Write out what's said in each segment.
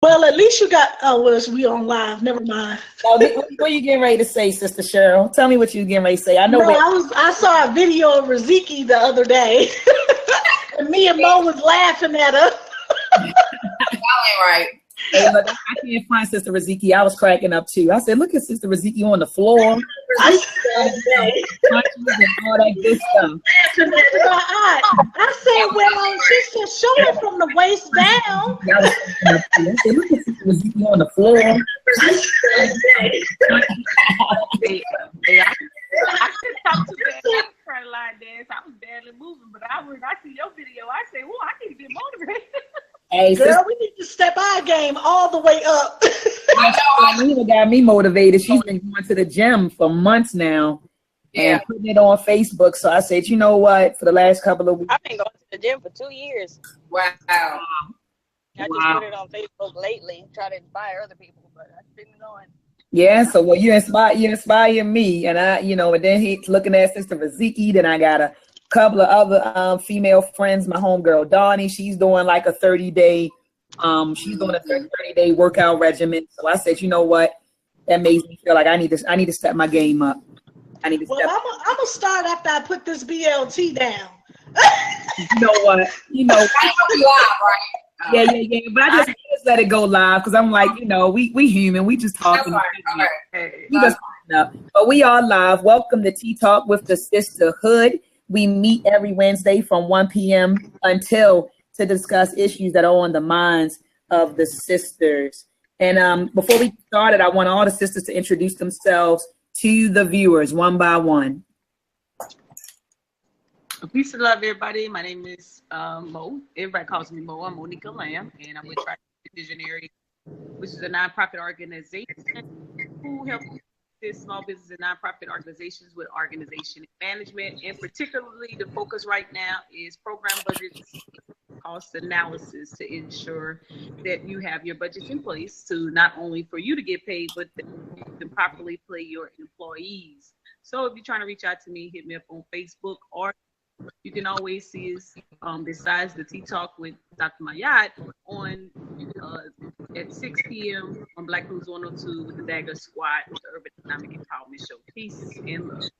Well, at least you got. Oh, well, we on live. Never mind. Now, what are you getting ready to say, Sister Cheryl? Tell me what you getting ready to say. I know. No, I saw a video of Riziki the other day, and me and Mo was laughing at her. Y'all ain't right. Hey, look, I can't find Sister Riziki. I was cracking up too. I said, "Look at Sister Riziki on the floor." I said, "Well, she said, show it from the waist down." I said, "Look at Sister Riziki on the floor." I could talk to that line dance. I was barely moving, but I see your video. I say, "Well, I need to get motivated." Hey, girl, we need to step our game all the way up. Alina got me motivated. She's been going to the gym for months now and putting it on Facebook. So I said, you know what? For the last couple of weeks, I've been going to the gym for 2 years. Wow. I just put it on Facebook lately, try to inspire other people, but I've been going. Yeah, so well, you inspire me, and I, and then he's looking at Sister Riziki. Then I got a couple of other female friends. My homegirl Donnie, she's doing like a 30-day, she's doing a 30-day workout regimen. So I said, you know what, that makes me feel like I need to step my game up. I'm gonna start after I put this BLT down. You know what? Yeah. But I just let it go live because I'm like, we human. We just talking. We just talking up. But we are live. Welcome to Tea Talk with the Sisterhood. We meet every Wednesday from 1 p.m. to discuss issues that are on the minds of the sisters. And before we started, I want all the sisters to introduce themselves to the viewers one by one. Peace and love, everybody. My name is Mo. Everybody calls me Mo. I'm Monica Lamb, and I'm with Tri Visionary, which is a nonprofit organization who helps small business and nonprofit organizations with organization management, and particularly the focus right now is program budgets, cost analysis to ensure that you have your budgets in place to not only for you to get paid, but that you can properly pay your employees. So if you're trying to reach out to me, hit me up on Facebook, or you can always see us besides the Tea Talk with Dr. Mayat on at 6 p.m. on Black News 102 with the Dagger Squad with the Urban Economic Empowerment Show. Peace and love.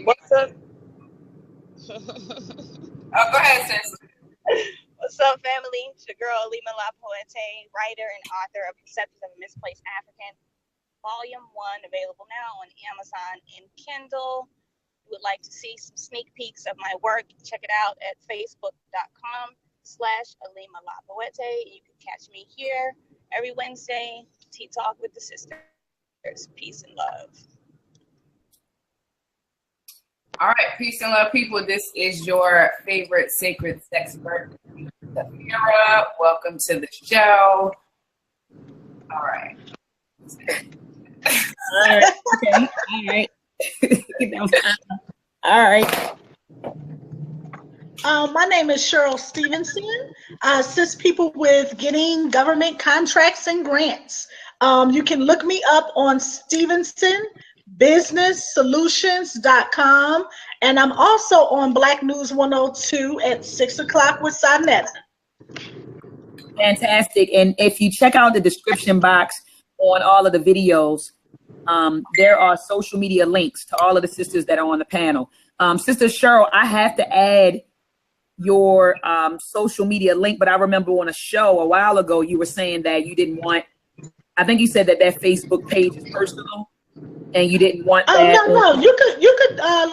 What's up? Oh, go ahead, sis. What's up, family? It's your girl, Alima Lapointe, writer and author of Perceptions of a Misplaced African, Volume 1, available now on Amazon and Kindle. Would like to see some sneak peeks of my work, check it out at facebook.com/Alima Lapointe. You can catch me here every Wednesday, Tea Talk with the Sisters. Peace and love. All right, peace and love, people. This is your favorite sacred sexpert, Safira. Welcome to the show. All right. All right. Okay. All right. All right. My name is Cheryl Stevenson. I assist people with getting government contracts and grants. You can look me up on StevensonBusinessSolutions.com, and I'm also on Black News 102 at 6 o'clock with Sonetta. Fantastic. And if you check out the description box on all of the videos, there are social media links to all of the sisters that are on the panel. Sister Cheryl, I have to add your social media link, but I remember on a show a while ago you were saying that you didn't want, I think you said that Facebook page is personal and you didn't want that. No, you could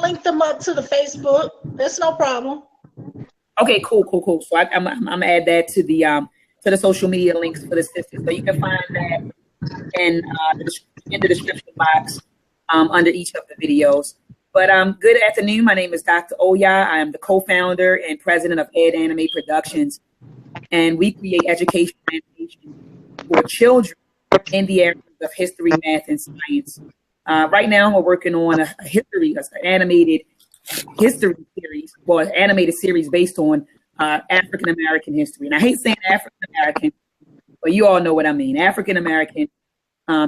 link them up to the Facebook. That's no problem. Okay, cool. So I'm gonna add that to the social media links for the sisters, so you can find that in the description box under each of the videos. But good afternoon. My name is Dr. Oya. I am the co-founder and president of Ed Anime Productions, and we create education and animation for children in the areas of history, math, and science. Right now, we're working on an animated history series, an animated series based on African American history. And I hate saying African American, but you all know what I mean. African American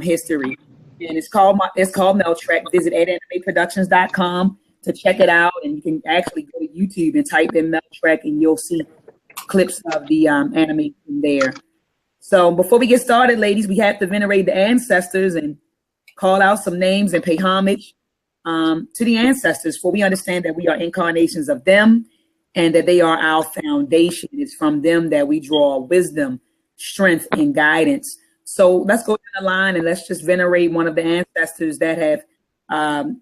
history. And it's called Meltrek. Visit AdAnimeProductions.com to check it out. And you can actually go to YouTube and type in Meltrek, and you'll see clips of the animation there. So before we get started, ladies, we have to venerate the ancestors and call out some names and pay homage to the ancestors, for we understand that we are incarnations of them and that they are our foundation. It's from them that we draw wisdom, strength, and guidance. So let's go down the line and let's just venerate one of the ancestors that have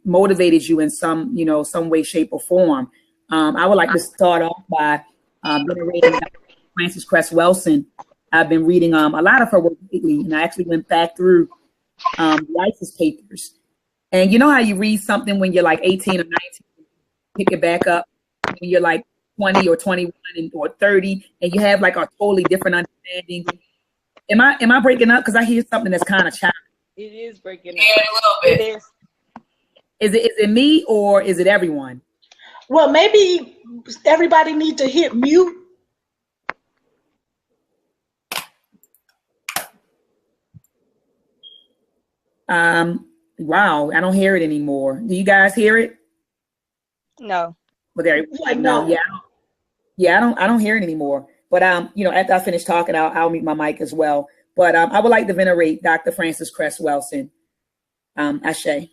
motivated you in some way, shape, or form. I would like to start off by venerating Frances Cress Welsing. I've been reading a lot of her work lately, and I actually went back through the ISIS papers. And you know how you read something when you're like 18 or 19, pick it back up when you're like 20 or 21 or 30, and you have like a totally different understanding. Am I breaking up? Because I hear something that's kind of choppy. It is breaking up. Yeah, a little bit. It is. Is it me or is it everyone? Well, maybe everybody need to hit mute. Wow, I don't hear it anymore. Do you guys hear it? No. Well, there. No. Yeah, I don't hear it anymore. But after I finish talking, I'll mute my mic as well. But I would like to venerate Dr. Frances Cress Welsing. Ashe.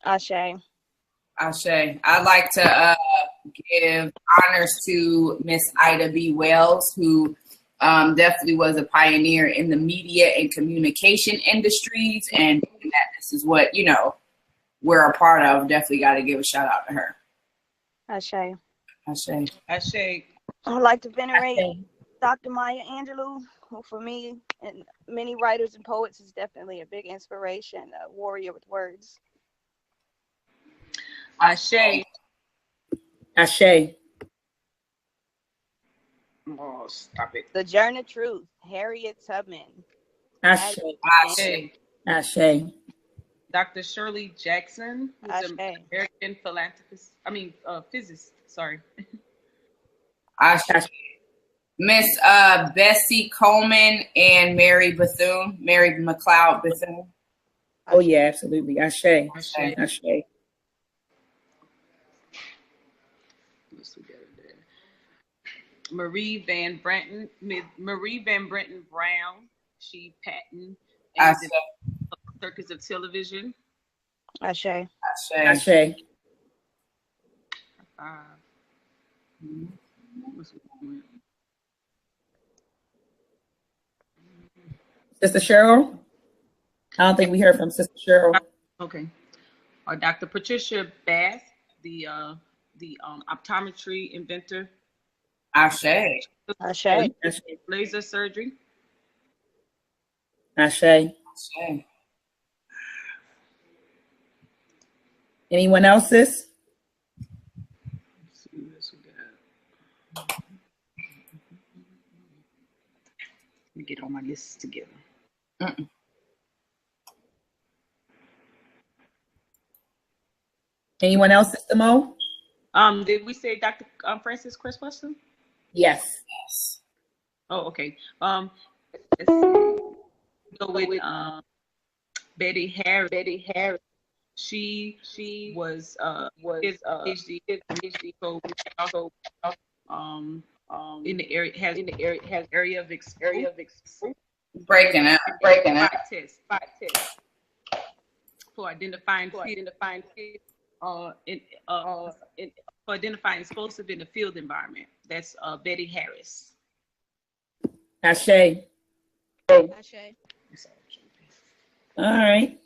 Ashe. Ashe. I'd like to give honors to Miss Ida B. Wells, who definitely was a pioneer in the media and communication industries, and that this is what we're a part of. Definitely got to give a shout out to her. Ashe. Ashe. Ashe. I would like to venerate Dr. Maya Angelou, who for me and many writers and poets is definitely a big inspiration, a warrior with words. Ashe. Ashe. Oh, stop it. The Journey of Truth, Harriet Tubman. Ashe. Ashe. Ashe. Dr. Shirley Jackson, who's an Ashe. American philanthropist. Physicist. Sorry. Ashe. Miss Bessie Coleman and Mary McLeod Bethune. Oh yeah, absolutely. Ashe. Ashe. Ashe. What's we got there? Marie Van Brenton Brown. She patented Ashe. the circus of television. Ashe. Ashe. Ashe. What's we doing? Sister Cheryl? I don't think we heard from Sister Cheryl. Okay. Dr. Patricia Bath, the optometry inventor. Ashe. Ashe. Ashe. Laser surgery. Ashe. Ashe. Anyone else, sis? Let's see what else we got. Let me get all my lists together. Anyone else, Sister Mo? Did we say Dr. Frances Cress Welsing? Yes. Yes. Oh, okay. Let's go with Betty Harris. Betty Harris. She was PhD. So in the area has area of Breaking out. five tests for identifying for identifying explosive in the field environment. That's Betty Harris. Ashe. Ashe. All right.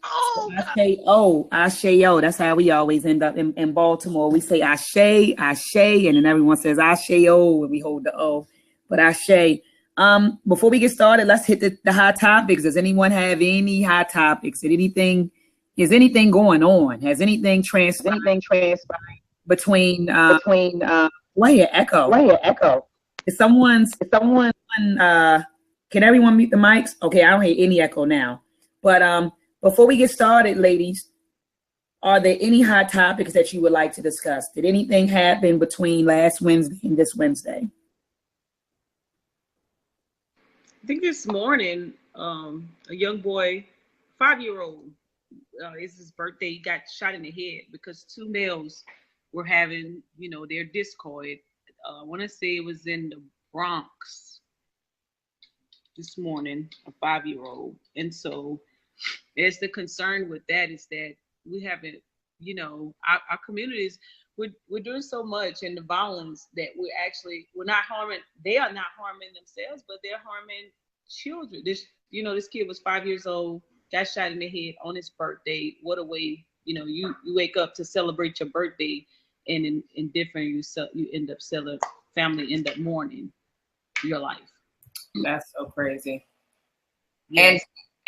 Ashe, yo. That's how we always end up in Baltimore. We say Ashe, and then everyone says Ashe, yo, and we hold the O. But Ashe. Before we get started, let's hit the hot topics. Does anyone have any hot topics? Is anything going on? Has anything transpired between echo? Is someone can everyone mute the mics? Okay, I don't hear any echo now. But before we get started, ladies, are there any hot topics that you would like to discuss? Did anything happen between last Wednesday and this Wednesday? I think this morning, a young boy, 5-year-old, it's his birthday. He got shot in the head because two males were having, their discord I want to say it was in the Bronx this morning, a 5-year-old. And so there's the concern with that is that we haven't, our communities, we're doing so much in the violence that we're not harming, they are not harming themselves, but they're harming children. This kid was 5 years old, got shot in the head on his birthday. What a way, you wake up to celebrate your birthday, and in different, you end up family end up mourning your life. That's so crazy. Yes.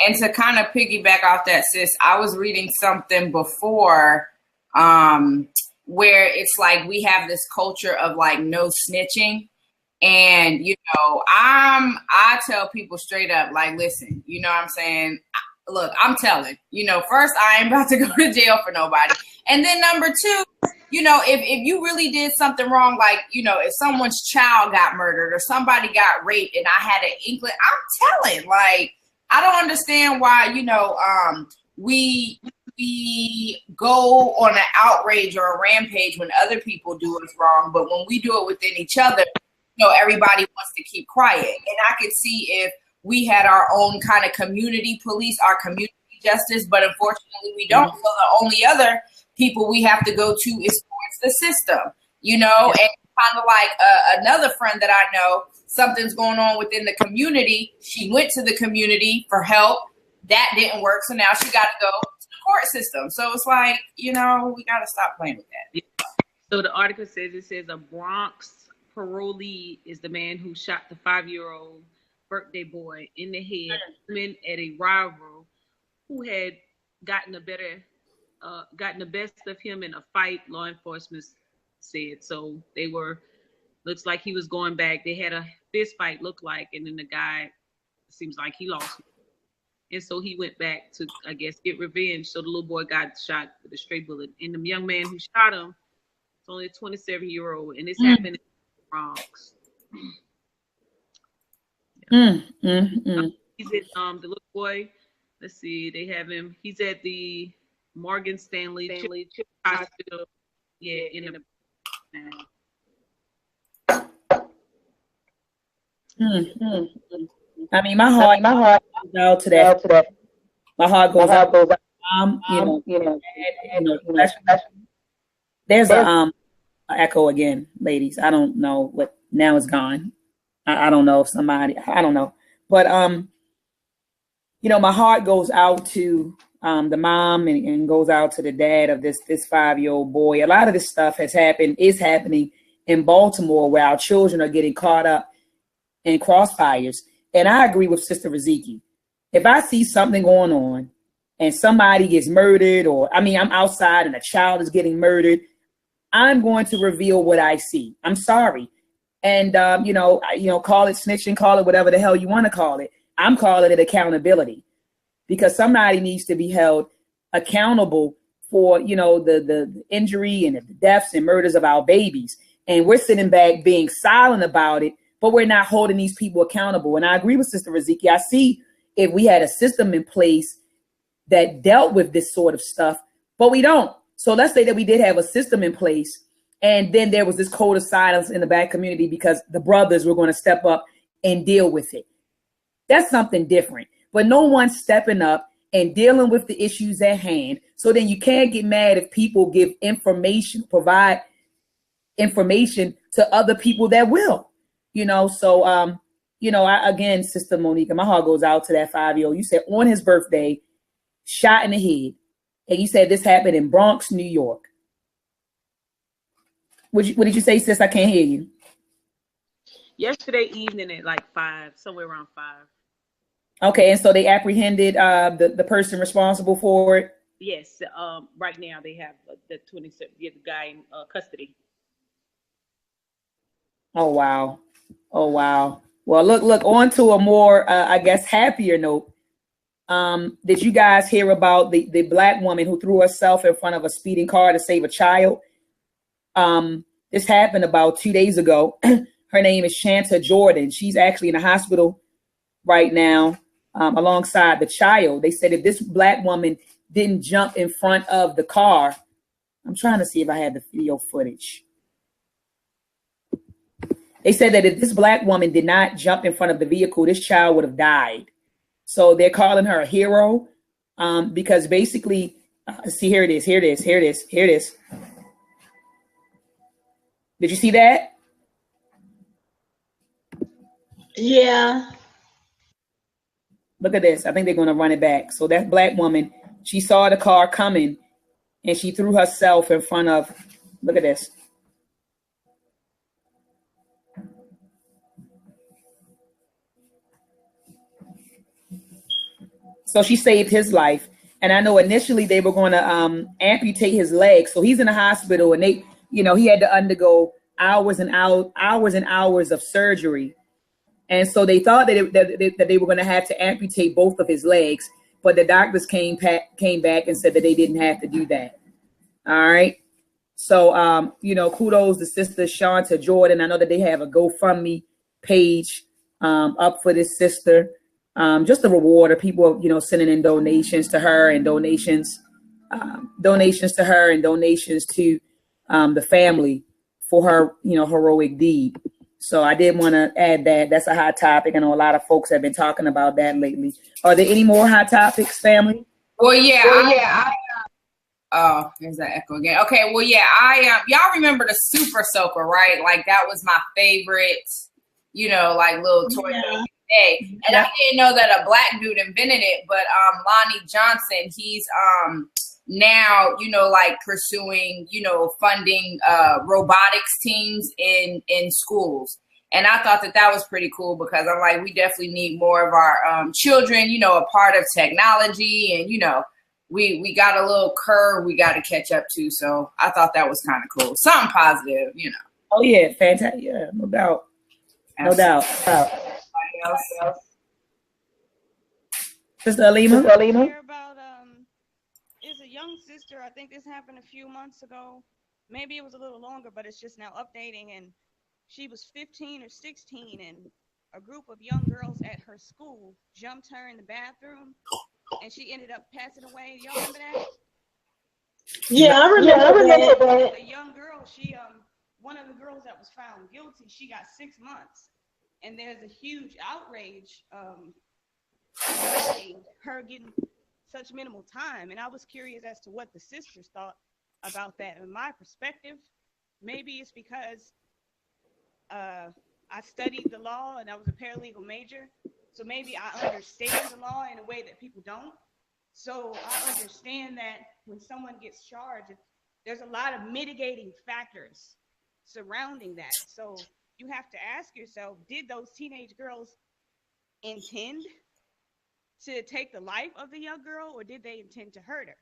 And to kind of piggyback off that, sis, I was reading something before where it's like we have this culture of like no snitching. And, I tell people straight up, like, listen, you know what I'm saying? Look, I'm telling, first, I ain't about to go to jail for nobody. And then number two, if you really did something wrong, like, if someone's child got murdered or somebody got raped and I had an inkling, I'm telling, like, I don't understand why, we go on an outrage or a rampage when other people do us wrong. But when we do it within each other, everybody wants to keep quiet. And I could see if we had our own kind of community police, our community justice, but unfortunately we don't. So the only other people we have to go to is towards the system, and kind of like another friend that I know, something's going on within the community. She went to the community for help. That didn't work. So now she got to go to the court system. So it's like, we got to stop playing with that. So the article says a Bronx parolee is the man who shot the 5-year-old birthday boy in the head at a rival who had gotten the best of him in a fight, law enforcement said. So looks like he was going back. They had a fist fight, looked like, and then the guy seems like he lost. And so he went back to, I guess, get revenge. So the little boy got shot with a stray bullet. And the young man who shot him is only a 27-year-old. And this happened in the Bronx. He's at the little boy. Let's see, they have him. He's at the Morgan Stanley Hospital. Yeah, in the. I mean, my heart goes out to that. My heart goes out. There's a echo again, ladies. I don't know what now is gone. I don't know if I don't know, but my heart goes out to the mom and goes out to the dad of this 5-year-old boy. A lot of this stuff is happening in Baltimore, where our children are getting caught up in crossfires. And I agree with Sister Riziki. If I see something going on and somebody gets murdered, or I'm outside and a child is getting murdered, I'm going to reveal what I see. I'm sorry. And, call it snitching, call it whatever the hell you want to call it. I'm calling it accountability, because somebody needs to be held accountable for, the injury and the deaths and murders of our babies. And we're sitting back being silent about it, but we're not holding these people accountable. And I agree with Sister Riziki. I see if we had a system in place that dealt with this sort of stuff, but we don't. So let's say that we did have a system in place, and then there was this code of silence in the Black community because the brothers were going to step up and deal with it. That's something different. But no one's stepping up and dealing with the issues at hand. So then you can't get mad if people give information, provide information to other people that will, So, again, Sister Monica, my heart goes out to that 5-year-old. You said on his birthday, shot in the head. And you said this happened in Bronx, New York. What did you say, sis? I can't hear you. Yesterday evening at like 5, somewhere around 5. Okay, and so they apprehended the person responsible for it? Yes, right now they have the 27 guy in custody. Oh wow. Well, look on to a more, I guess, happier note. Did you guys hear about the Black woman who threw herself in front of a speeding car to save a child? This happened about 2 days ago. Her name is Shanta Jordan. She's actually in the hospital right now alongside the child. They said if this Black woman didn't jump in front of the car, I'm trying to see if I have the video footage. They said that if this black woman did not jump in front of the vehicle, this child would have died. So they're calling her a hero because basically, see, here it is. Did you see that? Yeah. Look at this. I think they're going to run it back. So that black woman, she saw the car coming and she threw herself in front of, look at this. So she saved his life. And I know initially they were going to amputate his leg. So he's in the hospital and they, you know, he had to undergo hours and hours of surgery. And so they thought that they were going to have to amputate both of his legs. But the doctors came back and said that they didn't have to do that. All right. So, you know, kudos to Sister Shanta Jordan. I know that they have a GoFundMe page up for this sister. Just to reward her. People, you know, sending in donations to her and donations to her and donations to the family for her, you know, heroic deed. So I did want to add that. That's a hot topic. I know a lot of folks have been talking about that lately. Are there any more hot topics, family? Well, yeah. Oh, there's that echo again. Okay, well, yeah, y'all remember the Super Soaker, right? Like that was my favorite, you know, like little toy day. And I didn't know that a black dude invented it, but Lonnie Johnson, he's now, you know, like pursuing, you know, funding robotics teams in schools. And I thought that was pretty cool because I'm like, we definitely need more of our children, you know, a part of technology. And, you know, we got a little curve we got to catch up to. So I thought that was kind of cool. Something positive, you know. Oh, yeah. Fantastic. Yeah, no doubt. No doubt. Else? Sister Alima? Hear about is a young sister. I think this happened a few months ago. Maybe it was a little longer, but it's just now updating. And she was 15 or 16, and a group of young girls at her school jumped her in the bathroom, and she ended up passing away. Y'all remember that? Yeah, I remember that. The young girl, she one of the girls that was found guilty, she got 6 months. And there's a huge outrage her getting such minimal time. And I was curious as to what the sisters thought about that. In my perspective, maybe it's because I studied the law and I was a paralegal major. So maybe I understand the law in a way that people don't. So I understand that when someone gets charged, there's a lot of mitigating factors surrounding that. So you have to ask yourself, did those teenage girls intend to take the life of the young girl, or did they intend to hurt her?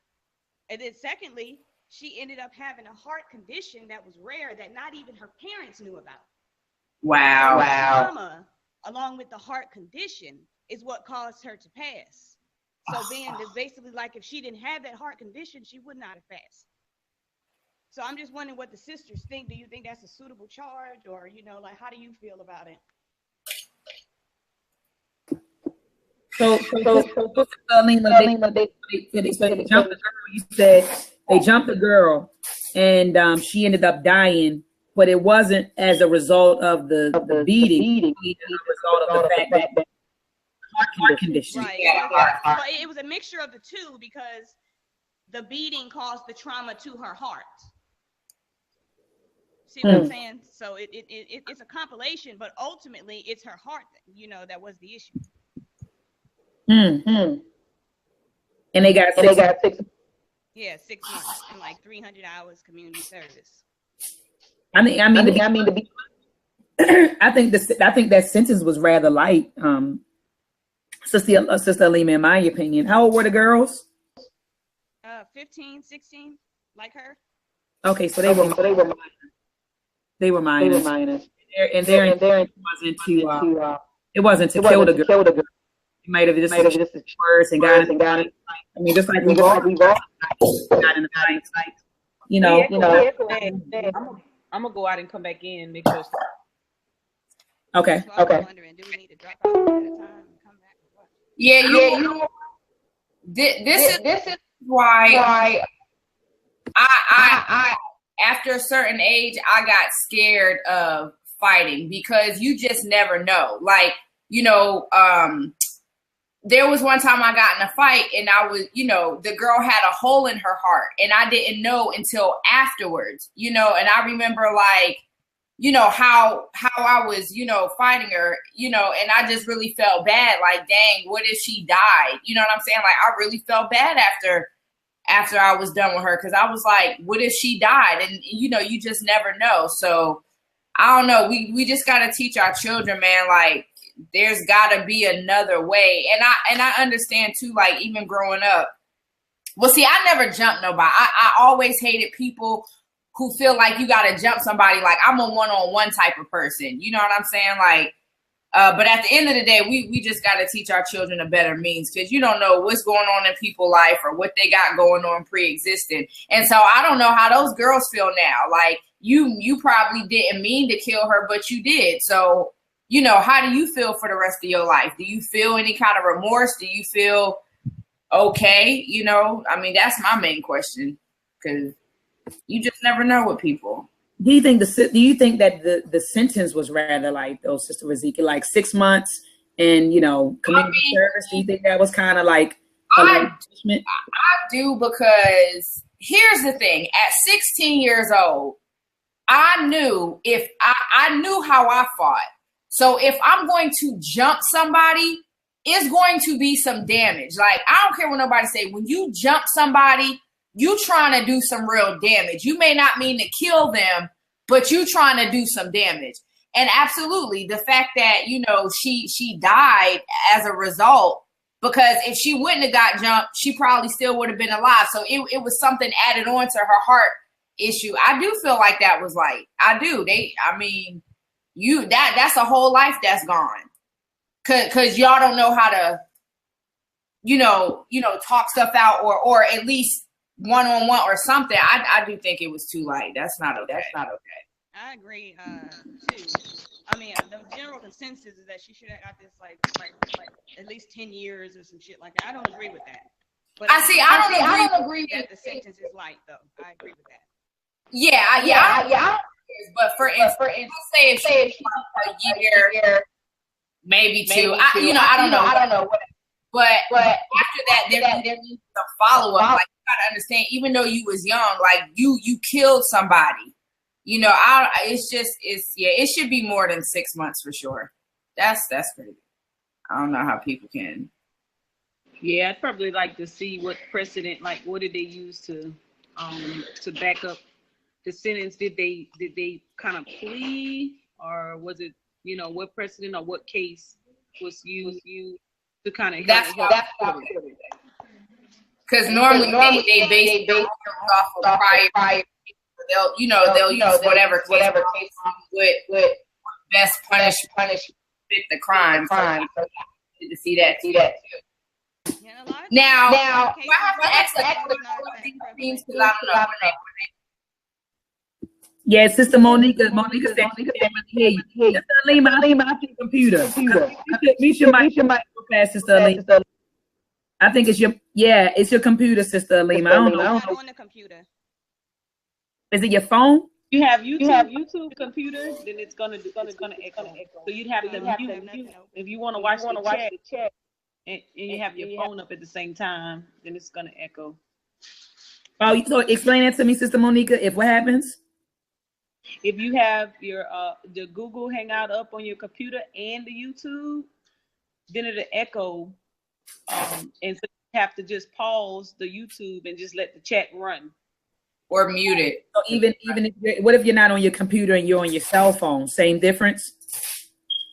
And then secondly, she ended up having a heart condition that was rare that not even her parents knew about. Wow. Trauma, along with the heart condition, is what caused her to pass. So then it's basically like if she didn't have that heart condition, she would not have passed. So I'm just wondering what the sisters think. Do you think that's a suitable charge, or, you know, like, how do you feel about it? So they jumped the girl. You said they jumped the girl, and she ended up dying, but it wasn't as a result of the beating. It was a result of the fact that heart condition. Right. But it was a mixture of the two because the beating caused the trauma to her heart. See what I'm saying? So it's a compilation, but ultimately it's her heart, you know, that was the issue. And they got 6 months. Yeah, 6 months and like 300 hours community service. I think that sentence was rather light, Sister Alima, in my opinion. How old were the girls? 15, 16, like her. Okay, so they were minors. They were minors. And their intent wasn't to kill the girl. It might have just words and got it. I mean, just like we've all got in the fight. You know. I'm gonna go out and come back in, make sure. Okay. So I'm wondering, do we need to drop out at a time and come back? Yeah, this is why I after a certain age, I got scared of fighting, because you just never know. Like, there was one time I got in a fight and I was, the girl had a hole in her heart and I didn't know until afterwards, and I remember like, how I was, fighting her, and I just really felt bad. Like, dang, what if she died? You know what I'm saying? Like, I really felt bad after I was done with her, because I was like, what if she died? And, you just never know. So I don't know. We just got to teach our children, man, like, there's got to be another way. And I understand too, like, even growing up. Well, see, I never jumped nobody. I always hated people who feel like you got to jump somebody. Like, I'm a one-on-one type of person. You know what I'm saying? Like, but at the end of the day, we just got to teach our children a better means, because you don't know what's going on in people's life or what they got going on pre-existing. And so I don't know how those girls feel now. Like, you probably didn't mean to kill her, but you did. So, how do you feel for the rest of your life? Do you feel any kind of remorse? Do you feel okay? I mean, that's my main question, because you just never know with people. Do you think that the sentence was rather light though, Sister Riziki, like 6 months and community service? Do you think that was kind of like I do, because here's the thing: at 16 years old, I knew I knew how I fought. So if I'm going to jump somebody, it's going to be some damage. Like, I don't care what nobody say. When you jump somebody, you trying to do some real damage. You may not mean to kill them, but you trying to do some damage. And absolutely, the fact that, she died as a result, because if she wouldn't have got jumped, she probably still would have been alive. So it was something added on to her heart issue. I do feel like that was like, I do. That's a whole life that's gone. Cause y'all don't know how to, talk stuff out or at least one-on-one or something. I do think it was too light. That's not okay. I agree, too. I mean, the general consensus is that she should have got this like at least 10 years or some shit like that. I don't agree with that. But I don't agree that the sentence is light, though. I agree with that. Yeah. But for instance, say if she a year, maybe two. I don't know. But after that, there needs some follow up. Like, you gotta understand, even though you was young, like you killed somebody. It should be more than 6 months for sure. That's crazy. I don't know how people can. Yeah, I'd probably like to see what precedent, like what did they use to back up the sentence. Did they kind of plea, or was it, what precedent or what case was used to kind of that's because normally they base off of prior. They'll use whatever case would best punish fit the crime. So to see that too. Now I have to ask things because I don't know when they. Yeah, Sister Monica said she can't really hear you. Sister Alima, I think your computer. Meet your mic real fast, Sister Alima. I think it's your computer, Sister Alima. I don't know. On the computer. Is it your phone? You have YouTube computer, then it's gonna echo. So you'd have to mute if you want to watch the chat, and you have your phone up at the same time, then it's gonna echo. Oh, so explain that to me, Sister Monica. If what happens? If you have your the Google Hangout up on your computer and the YouTube, then it'll echo, and so you have to just pause the YouTube and just let the chat run. Or mute it. So even if what if you're not on your computer and you're on your cell phone? Same difference?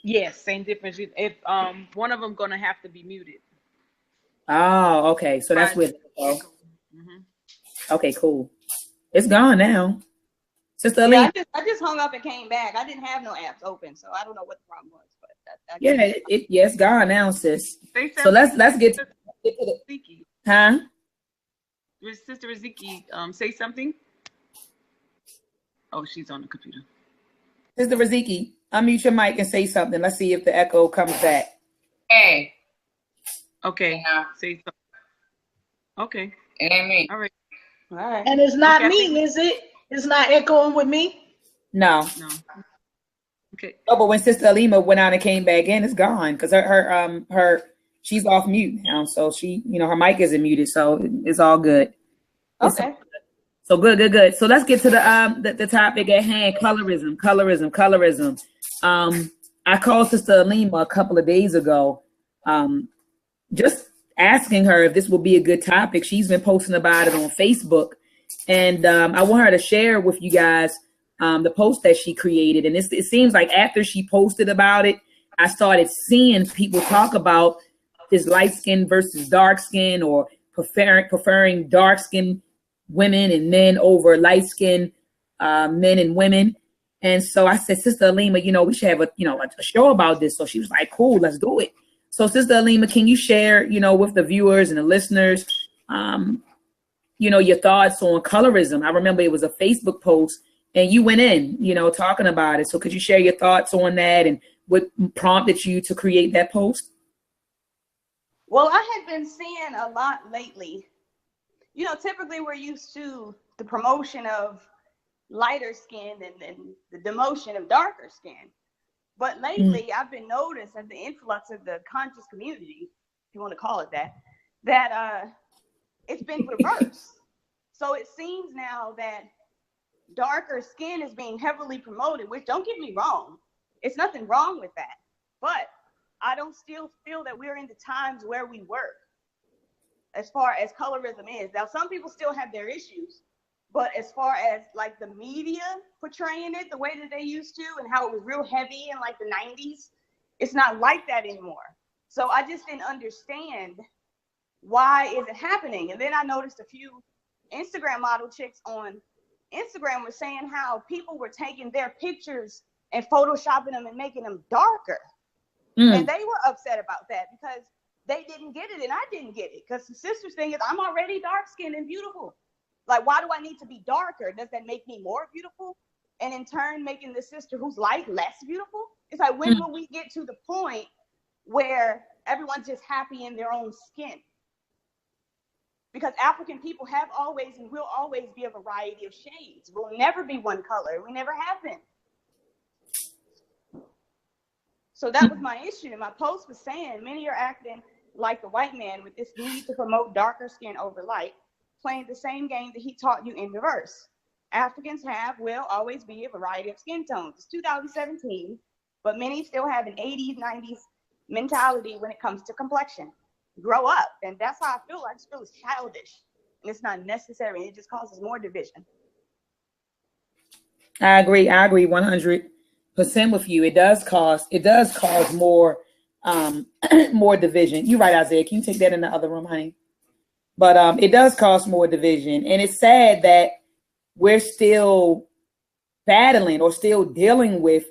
Yes, same difference. If one of them gonna have to be muted. Oh, okay. So that's with Okay, cool. It's gone now. Sister Alima. I just hung up and came back. I didn't have no apps open, so I don't know what the problem was. But it's gone now, sis. So let's get to the huh? Sister Riziki, say something. Oh, she's on the computer. Sister Riziki, unmute your mic and say something. Let's see if the echo comes back. Hey. Okay. Yeah. Say something. Okay. It ain't me. All right. And it's not me, is it? It's not echoing with me? No. Okay. Oh, but when Sister Alima went out and came back in, it's gone because her she's off mute now, so she her mic isn't muted, so it's all good. It's Okay. so good. So let's get to the topic at hand: colorism. I called Sister Alima a couple of days ago, just asking her if this will be a good topic. She's been posting about it on Facebook, and I want her to share with you guys the post that she created. And it seems like after she posted about it, I started seeing people talk about this light skin versus dark skin, or preferring dark skin women and men over light skin men and women. And so I said, Sister Alima, we should have a show about this. So she was like, cool, let's do it. So Sister Alima, can you share, with the viewers and the listeners, your thoughts on colorism? I remember it was a Facebook post and you went in, talking about it. So could you share your thoughts on that and what prompted you to create that post? Well, I had been seeing a lot lately. Typically we're used to the promotion of lighter skin and the demotion of darker skin. But lately I've been noticed as the influx of the conscious community, if you want to call it that it's been reversed. So it seems now that darker skin is being heavily promoted, which, don't get me wrong, it's nothing wrong with that. But I don't still feel that we're in the times where we were as far as colorism is. Now, some people still have their issues, but as far as like the media portraying it the way that they used to and how it was real heavy in like the 90s, it's not like that anymore. So I just didn't understand why is it happening. And then I noticed a few Instagram model chicks on Instagram were saying how people were taking their pictures and photoshopping them and making them darker. And they were upset about that because they didn't get it and I didn't get it. Because the sister's thing is, I'm already dark skinned and beautiful. Like, why do I need to be darker? Does that make me more beautiful? And in turn, making the sister who's light less beautiful? It's like, when will we get to the point where everyone's just happy in their own skin? Because African people have always and will always be a variety of shades. We'll never be one color. We never have been. So that was my issue. And my post was saying, many are acting like the white man with this need to promote darker skin over light, playing the same game that he taught you in reverse. Africans will always be a variety of skin tones. It's 2017, but many still have an 80s, 90s mentality when it comes to complexion. Grow up. And that's how I feel. I just feel it's childish and it's not necessary. And it just causes more division. I agree 100% with you. It does cause more more division. You're right, Isaiah. Can you take that in the other room, honey? But it does cause more division. And it's sad that we're still battling or still dealing with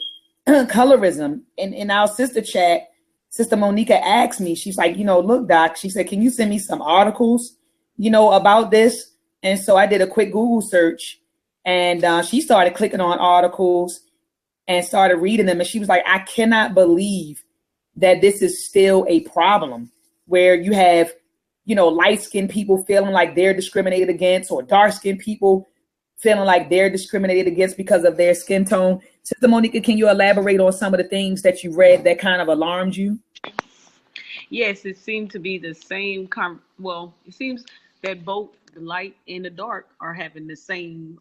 colorism. In our sister chat, Sister Monica asked me, she's like, look, Doc, she said, can you send me some articles, about this? And so I did a quick Google search and she started clicking on articles and started reading them. And she was like, I cannot believe that this is still a problem where you have, light-skinned people feeling like they're discriminated against, or dark-skinned people feeling like they're discriminated against because of their skin tone. Sister Monica, can you elaborate on some of the things that you read that kind of alarmed you? Yes, it seemed to be the same. It seems that both the light and the dark are having the same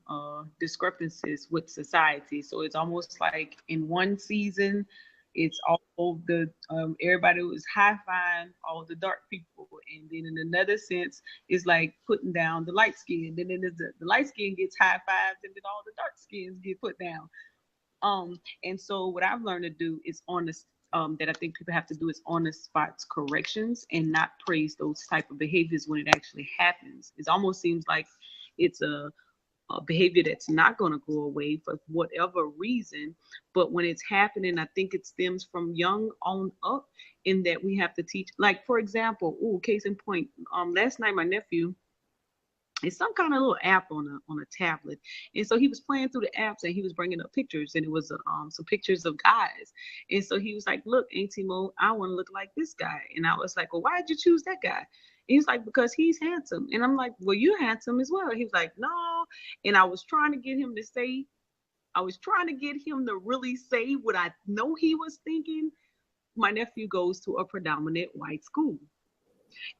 discrepancies with society. So it's almost like in one season, it's all the everybody was high-fiving all the dark people, and then in another sense, it's like putting down the light skin. Then the light skin gets high-fived, and then all the dark skins get put down. And so what I've learned to do is that I think people have to do is on the spot corrections and not praise those type of behaviors when it actually happens. It almost seems like it's a behavior that's not going to go away for whatever reason. But when it's happening, I think it stems from young on up, in that we have to teach. Like, for example, case in point, last night my nephew, it's some kind of little app on a tablet, and so he was playing through the apps and he was bringing up pictures, and it was some pictures of guys, and so he was like, look, Auntie Mo, I want to look like this guy. And I was like, well, why did you choose that guy? And he's like, because he's handsome. And I'm like, well, you're handsome as well. He was like, no. And I was trying to get him to say I was trying to get him to really say what I know he was thinking. My nephew goes to a predominant white school.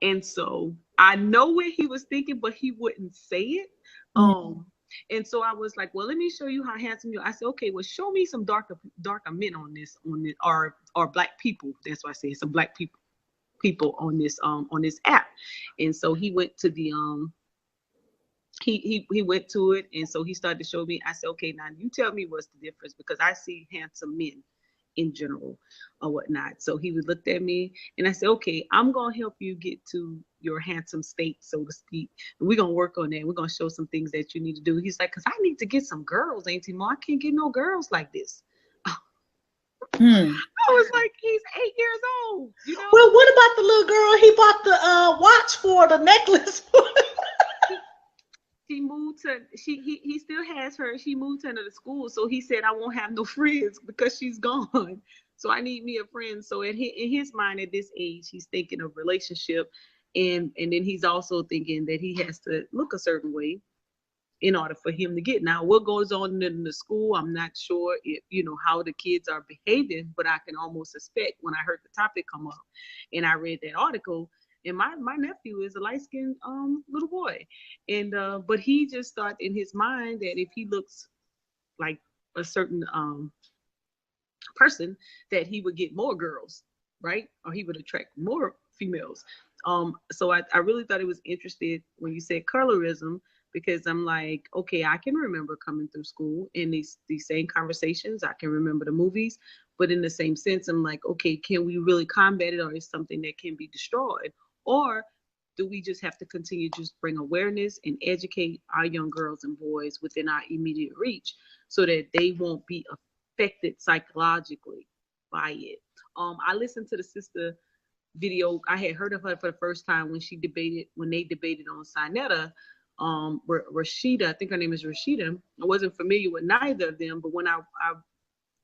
And so I know what he was thinking, but he wouldn't say it. And so I was like, well, let me show you how handsome you are. I said, okay, well, show me some darker men on this, or black people. That's why I said some black people on this app. And so he went to the he went to it, and so he started to show me. I said, okay, now you tell me what's the difference, because I see handsome men in general or whatnot. So he looked at me, and I said, okay, I'm gonna help you get to your handsome state, so to speak. And we're gonna work on that. We're gonna show some things that you need to do. He's like, because I need to get some girls, Auntie Mo. I can't get no girls like this. I was like, he's 8 years old, you know. Well, what about the little girl he bought the watch for, the necklace for? She moved to he still has her. She moved to another school, so he said I won't have no friends because she's gone. So I need me a friend. So in his mind at this age, he's thinking of relationship, and then he's also thinking that he has to look a certain way in order for him to get. Now, what goes on in the school, I'm not sure if, how the kids are behaving, but I can almost suspect when I heard the topic come up and I read that article. And my nephew is a light-skinned little boy. And but he just thought in his mind that if he looks like a certain person, that he would get more girls, right? Or he would attract more females. So I really thought it was interesting when you said colorism, because I'm like, okay, I can remember coming through school in these same conversations. I can remember the movies, but in the same sense, I'm like, okay, can we really combat it, or is something that can be destroyed? Or do we just have to continue to just bring awareness and educate our young girls and boys within our immediate reach so that they won't be affected psychologically by it? I listened to the sister video. I had heard of her for the first time when they debated on Sinetta. Rashida, I think her name is Rashida. I wasn't familiar with neither of them, but when I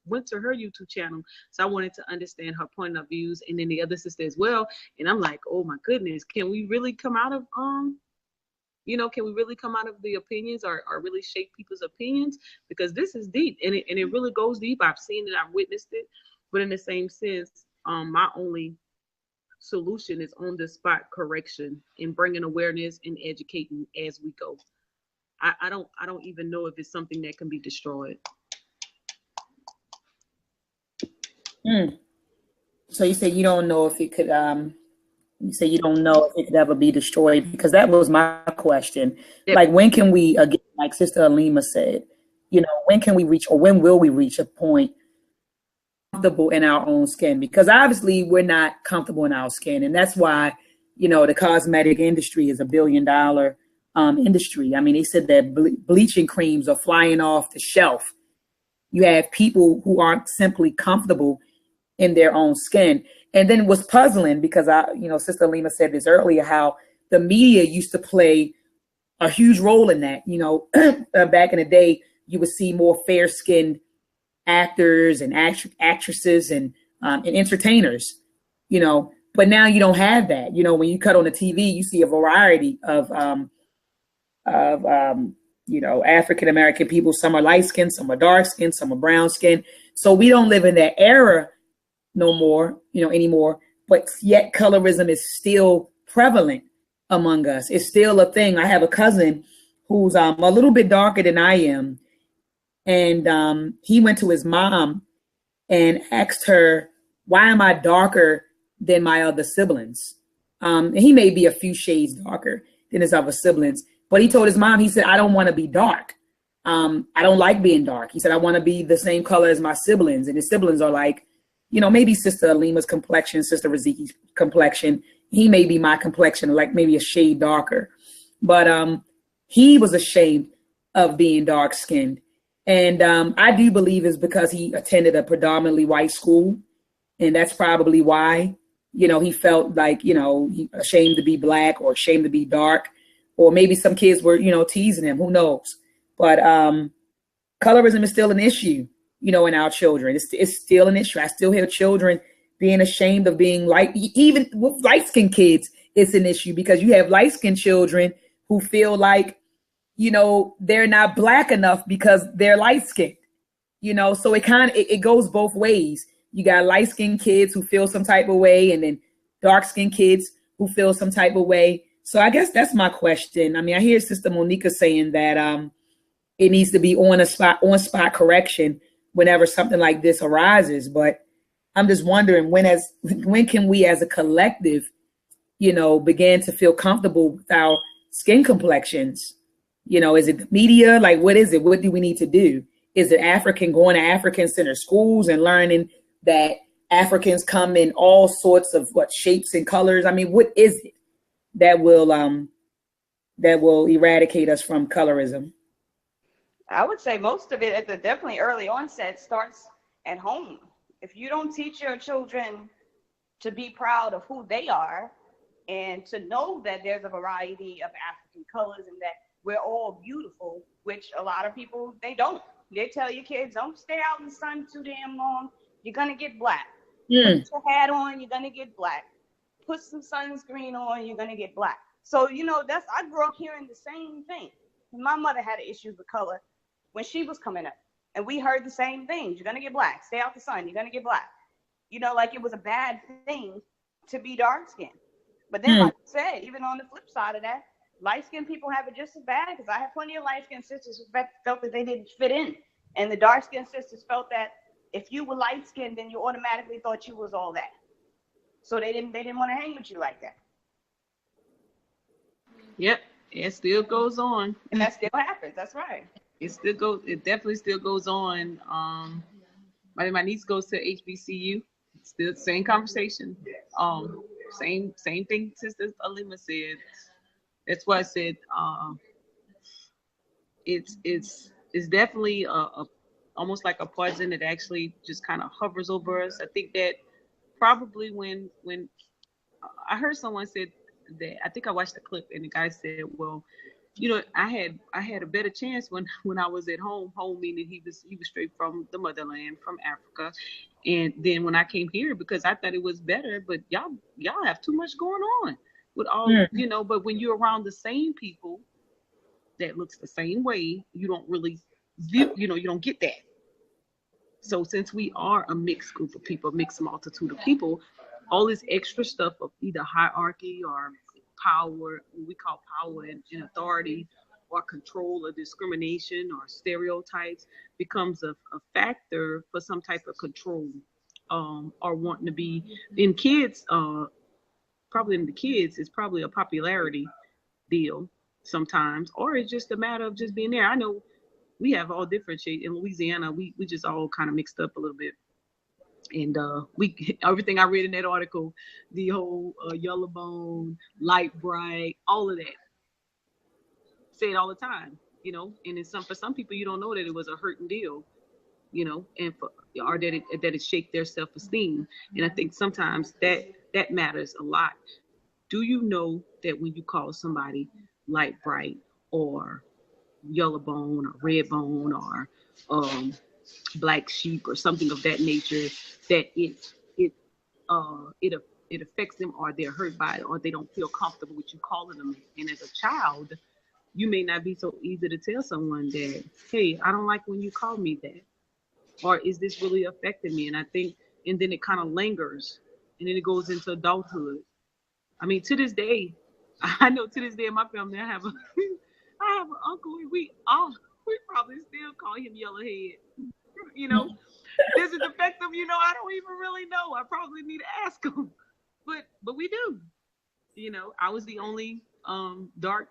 went to her YouTube channel, so I wanted to understand her point of views, and then the other sister as well. And I'm like, oh my goodness, can we really come out of the opinions, or really shape people's opinions? Because this is deep, and it really goes deep. I've seen it, I've witnessed it, but in the same sense, my only solution is on the spot correction and bringing awareness and educating as we go. I don't even know if it's something that can be destroyed. So you say you don't know if it could. You say you don't know if it could ever be destroyed, because that was my question. Yep. Like, when can we, again, like Sister Alima said, when can we reach, or when will we reach a point comfortable in our own skin? Because obviously we're not comfortable in our skin, and that's why the cosmetic industry is $1 billion industry. I mean, they said that bleaching creams are flying off the shelf. You have people who aren't simply comfortable in their own skin. And then what's puzzling, because Sister Lima said this earlier, how the media used to play a huge role in that. Back in the day, you would see more fair-skinned actors and actresses and entertainers, but now you don't have that. When you cut on the TV, you see a variety of African-American people. Some are light-skinned, some are dark-skinned, some are brown-skinned. So we don't live in that era no more, anymore, but yet colorism is still prevalent among us. It's still a thing. I have a cousin who's a little bit darker than I am. And he went to his mom and asked her, why am I darker than my other siblings? And he may be a few shades darker than his other siblings, but he told his mom, he said, I don't want to be dark. I don't like being dark. He said, I want to be the same color as my siblings. And his siblings are like, maybe Sister Alima's complexion, Sister Raziki's complexion. He may be my complexion, like maybe a shade darker. But he was ashamed of being dark skinned. And I do believe it's because he attended a predominantly white school. And that's probably why, he felt like, he ashamed to be black or ashamed to be dark. Or maybe some kids were, teasing him. Who knows? But colorism is still an issue, in our children. It's still an issue. I still hear children being ashamed of being light. Even with light-skinned kids, it's an issue, because you have light-skinned children who feel like, they're not black enough because they're light-skinned. you know, so it goes both ways. You got light-skinned kids who feel some type of way, and then dark-skinned kids who feel some type of way. So I guess that's my question. I mean, I hear Sister Monica saying that it needs to be on spot correction whenever something like this arises. But I'm just wondering when can we as a collective, you know, begin to feel comfortable with our skin complexions? You know, is it the media? Like, what is it? What do we need to do? Is it going to African center schools and learning that Africans come in all sorts of shapes and colors? I mean, what is it that will eradicate us from colorism? I would say most of it at the definitely early onset starts at home. If you don't teach your children to be proud of who they are and to know that there's a variety of African colors and that we're all beautiful, which a lot of people, they don't. They tell your kids, don't stay out in the sun too damn long. You're going to get black. Put your hat on, you're going to get black. Put some sunscreen on, you're going to get black. So, you know, I grew up hearing the same thing. My mother had issues with color when she was coming up. And we heard the same things. You're going to get black. Stay out the sun. You're going to get black. You know, like it was a bad thing to be dark skinned. But then, like I said, even on the flip side of that, light skinned people have it just as bad, because I have plenty of light skinned sisters who felt that they didn't fit in. And the dark skinned sisters felt that if you were light skinned, then you automatically thought you was all that. So they didn't want to hang with you like that. Yep. It still goes on. And that still happens. That's right. It definitely still goes on. My niece goes to HBCU. Still the same conversation. Same thing Sister Alima said. That's why I said it's definitely almost like a poison that actually just kind of hovers over us. I think that probably when I heard someone said that, I think I watched the clip and the guy said, well, you know, I had a better chance when I was at home meaning he was straight from the motherland, from Africa. And then when I came here, because I thought it was better, but y'all have too much going on with all, you know, but when you're around the same people that looks the same way, you don't really view, you know, you don't get that. So since we are a mixed group of people, a mixed multitude of people, all this extra stuff of either hierarchy or power, what we call power and authority, or control or discrimination or stereotypes becomes a factor for some type of control, or wanting to be in kids. Probably in the kids, it's probably a popularity deal sometimes, or it's just a matter of just being there. I know we have all different shades in Louisiana. We just all kind of mixed up a little bit. And everything I read in that article, the whole yellow bone, light bright, all of that, say it all the time, you know. And for some people, you don't know that it was a hurting deal, you know, or that it shaped their self-esteem. And I think sometimes that matters a lot. Do you know that when you call somebody light bright or yellow bone or red bone or black sheep or something of that nature, that it affects them, or they're hurt by it, or they don't feel comfortable with you calling them? And as a child, you may not be so easy to tell someone that, hey, I don't like when you call me that, or is this really affecting me? And I think, and then it kind of lingers, and then it goes into adulthood. I mean, to this day, I know to this day in my family, I have an uncle. We probably still call him Yellowhead. You know, does it affect them? You know, I don't even really know. I probably need to ask him, but we do. You know, I was the only dark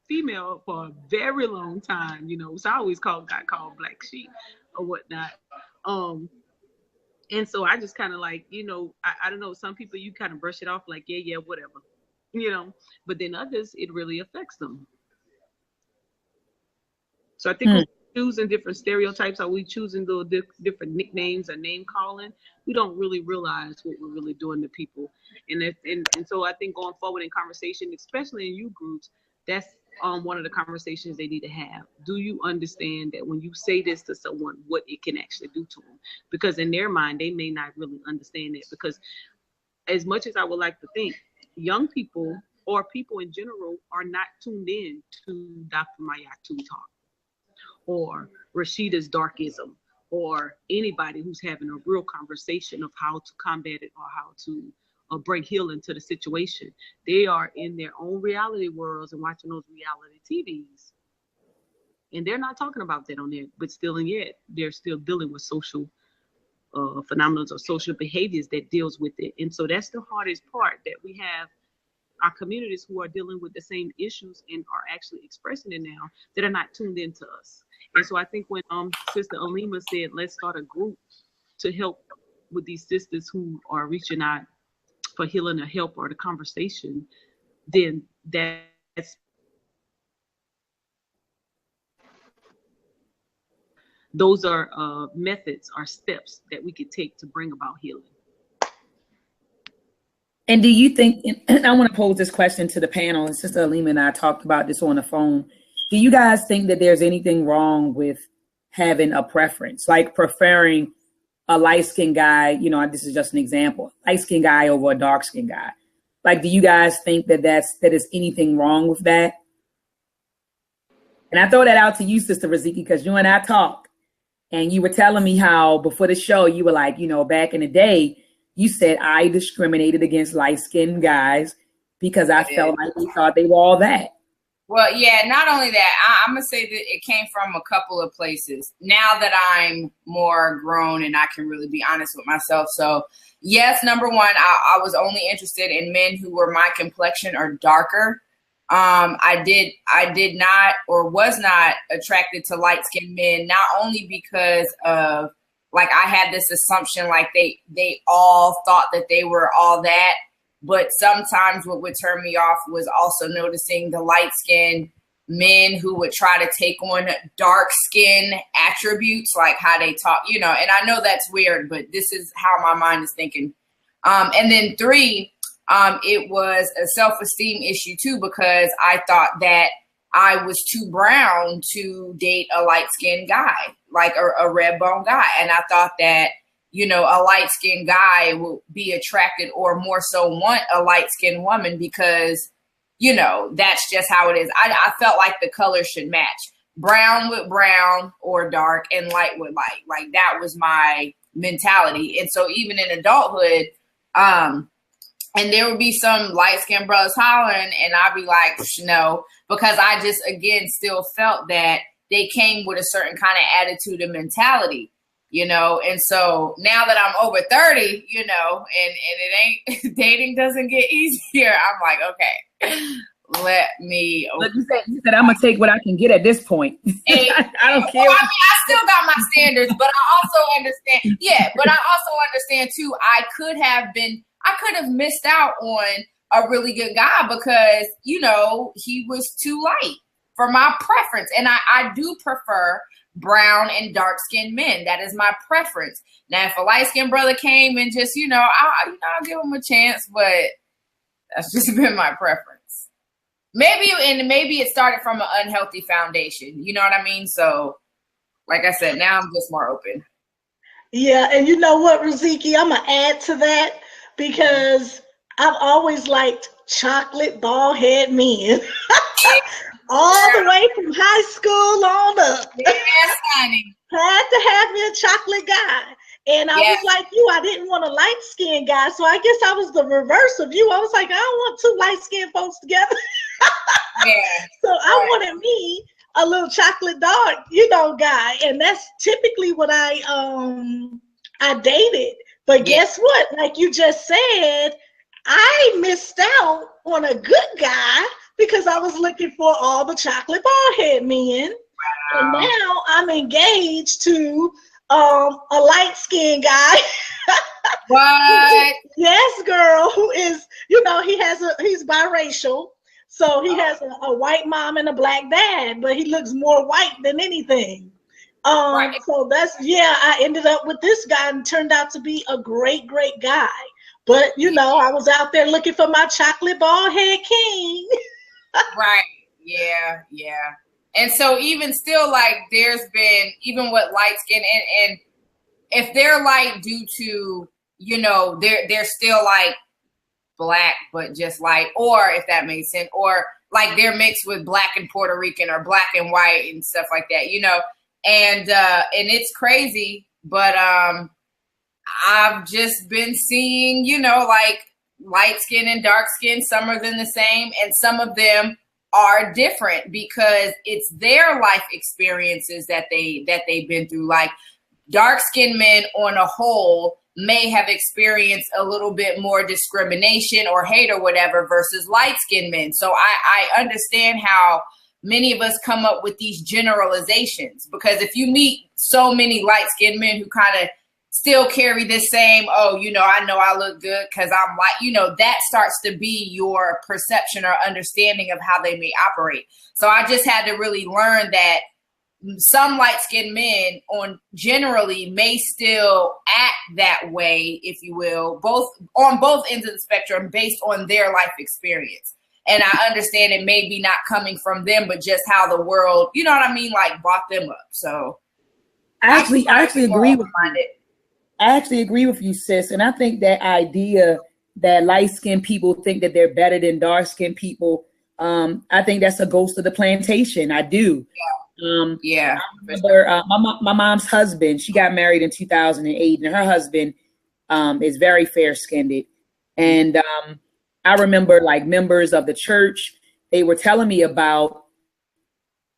female for a very long time. You know, so I always got called black sheep or whatnot. And so I just kind of like, you know, I don't know. Some people you kind of brush it off like, yeah, whatever, you know. But then others, it really affects them. So I think we're choosing different stereotypes. Are we choosing the different nicknames or name calling? We don't really realize what we're really doing to people. And so I think going forward in conversation, especially in youth groups, that's one of the conversations they need to have. Do you understand that when you say this to someone, what it can actually do to them? Because in their mind, they may not really understand it. Because as much as I would like to think, young people or people in general are not tuned in to Dr. Mayatu talk, or Rashida's darkism, or anybody who's having a real conversation of how to combat it or how to bring healing to the situation. They are in their own reality worlds and watching those reality TVs. And they're not talking about that on there, but still and yet they're still dealing with social phenomena or social behaviors that deals with it. And so that's the hardest part, that we have our communities who are dealing with the same issues and are actually expressing it now that are not tuned into us. And so I think when Sister Alima said, let's start a group to help with these sisters who are reaching out for healing or help or the conversation, then that's those are methods or steps that we could take to bring about healing. And do you think, and I want to pose this question to the panel, and Sister Alima and I talked about this on the phone. Do you guys think that there's anything wrong with having a preference, like preferring a light-skinned guy? You know, this is just an example, light-skinned guy over a dark-skinned guy. Like, do you guys think that that is anything wrong with that? And I throw that out to you, Sister Raziki, because you and I talked, and you were telling me how before the show, you were like, you know, back in the day, you said I discriminated against light-skinned guys because I felt like they thought they were all that. Well, yeah, not only that, I'm going to say that it came from a couple of places. Now that I'm more grown and I can really be honest with myself. So, yes, number one, I was only interested in men who were my complexion or darker. I did not or was not attracted to light-skinned men, not only because of, like, I had this assumption like they all thought that they were all that. But sometimes what would turn me off was also noticing the light-skinned men who would try to take on dark skin attributes, like how they talk, you know, and I know that's weird, but this is how my mind is thinking. And then three, it was a self-esteem issue too, because I thought that I was too brown to date a light-skinned guy, like a red bone guy. And I thought that, you know, a light-skinned guy will be attracted or more so want a light-skinned woman because, you know, that's just how it is. I felt like the colors should match. Brown with brown or dark and light with light. Like, that was my mentality. And so even in adulthood, and there would be some light-skinned brothers hollering and I'd be like, no, because I just, again, still felt that they came with a certain kind of attitude and mentality. You know, and so now that I'm over 30, you know, and it ain't, dating doesn't get easier. I'm like, okay, let me. But you said I'm gonna take what I can get at this point. Hey, I don't care. Well, I mean, I still got my standards, but I also understand. Yeah, but I also understand too. I could have missed out on a really good guy because, you know, he was too light for my preference, and I do prefer brown and dark skinned men. That is my preference. Now, if a light skinned brother came and just, you know, I'll give him a chance, but that's just been my preference. Maybe it started from an unhealthy foundation. You know what I mean? So, like I said, now I'm just more open. Yeah, and you know what, Raziki, I'm gonna add to that because I've always liked chocolate bald head men. All the way from high school on up. Yes, honey. Had to have me a chocolate guy. And I was like you, I didn't want a light-skinned guy. So I guess I was the reverse of you. I was like, I don't want two light-skinned folks together. Yeah. So I wanted me a little chocolate dark, you know, guy. And that's typically what I dated. But guess what? Like you just said, I missed out on a good guy because I was looking for all the chocolate bald head men. Wow. And now I'm engaged to a light-skinned guy. What? Yes, girl, who is, you know, he's biracial. So he has a white mom and a black dad, but he looks more white than anything. So I ended up with this guy and turned out to be a great, great guy. But, you know, I was out there looking for my chocolate bald head king. Right. Yeah. And so even still, like, there's been, even with light skin, and if they're light due to, you know, they're still like black, but just light, or if that makes sense, or like they're mixed with black and Puerto Rican or black and white and stuff like that, you know, and it's crazy, but I've just been seeing, you know, like light skin and dark skin, some are then the same, and some of them are different because it's their life experiences that they've been through. Like dark skinned men on a whole may have experienced a little bit more discrimination or hate or whatever versus light skinned men. So I understand how many of us come up with these generalizations, because if you meet so many light skinned men who kind of still carry this same, oh, you know I look good because I'm white, you know, that starts to be your perception or understanding of how they may operate. So I just had to really learn that some light-skinned men generally may still act that way, if you will, on both ends of the spectrum based on their life experience. And I understand it may be not coming from them, but just how the world, you know what I mean, like brought them up. So I actually agree with you. I actually agree with you, sis. And I think that idea that light-skinned people think that they're better than dark-skinned people, I think that's a ghost of the plantation. I do. Yeah. I remember, my mom's husband, she got married in 2008, and her husband is very fair-skinned. And I remember like members of the church, they were telling me about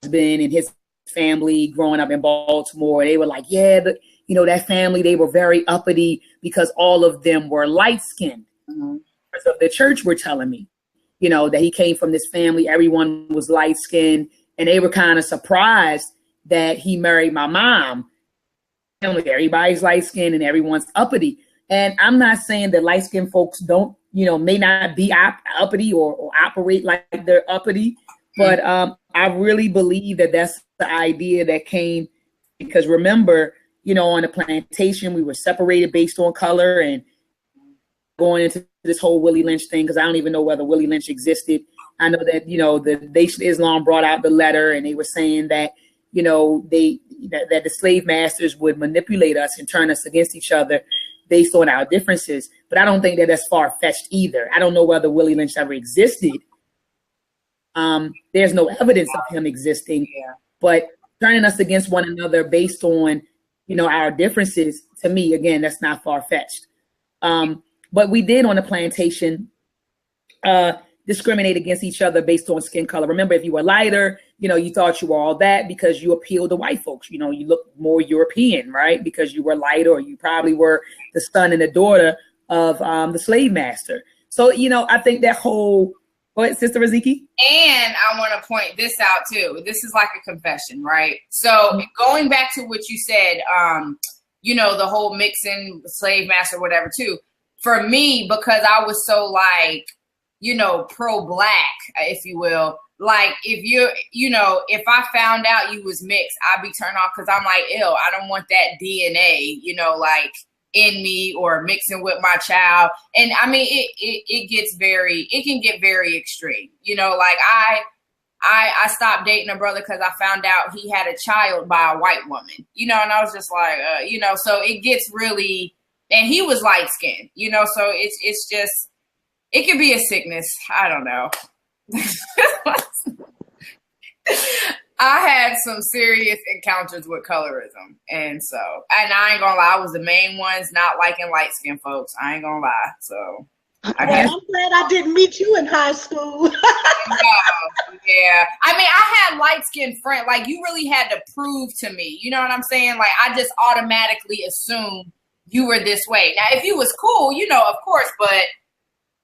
his husband and his family growing up in Baltimore. They were like, yeah, you know, that family, they were very uppity because all of them were light-skinned. Mm-hmm. So the church were telling me, you know, that he came from this family, everyone was light-skinned, and they were kind of surprised that he married my mom. Everybody's light-skinned and everyone's uppity. And I'm not saying that light-skinned folks don't, you know, may not be uppity or operate like they're uppity, but I really believe that that's the idea that came because remember, you know, on the plantation, we were separated based on color, and going into this whole Willie Lynch thing, because I don't even know whether Willie Lynch existed. I know that, you know, the Nation of Islam brought out the letter, and they were saying that, you know, that the slave masters would manipulate us and turn us against each other based on our differences. But I don't think that that's far-fetched either. I don't know whether Willie Lynch ever existed. There's no evidence of him existing, but turning us against one another based on, you know, our differences, to me, again, that's not far-fetched. But we did on the plantation discriminate against each other based on skin color. Remember, if you were lighter, you know, you thought you were all that because you appealed to white folks. You know, you look more European, right? Because you were lighter, or you probably were the son and the daughter of the slave master. So, you know, I think that whole, go ahead, Sister Raziki. And I want to point this out too. This is like a confession, right? So going back to what you said, you know, the whole mixing slave master, whatever too, for me, because I was so like, you know, pro-black, if you will, like if you know, if I found out you was mixed, I'd be turned off because I'm like, ew, I don't want that DNA, you know, like in me or mixing with my child. And I mean, it can get very extreme, you know, like I stopped dating a brother because I found out he had a child by a white woman, you know, and I was just like, you know, so it gets really, and he was light skinned, you know, so it's just, it could be a sickness. I don't know. I had some serious encounters with colorism. And I ain't gonna lie, I was the main ones not liking light skinned folks. I ain't gonna lie. So I'm glad I didn't meet you in high school. Yeah. I mean, I had light skinned friends. Like, you really had to prove to me. You know what I'm saying? Like, I just automatically assumed you were this way. Now, if you was cool, you know, of course, but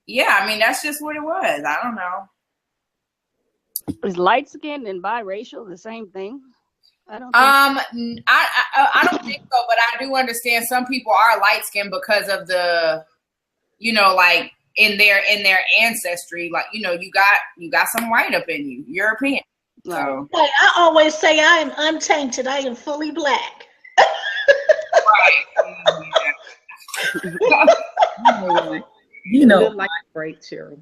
yeah, I mean, that's just what it was. I don't know. Is light skinned and biracial the same thing? I don't think so, but I do understand some people are light skinned because of the, you know, like in their ancestry, like, you know, you got some white up in you, European. So hey, I always say I am untainted. I am fully black. Right. You know, like great Cheryl.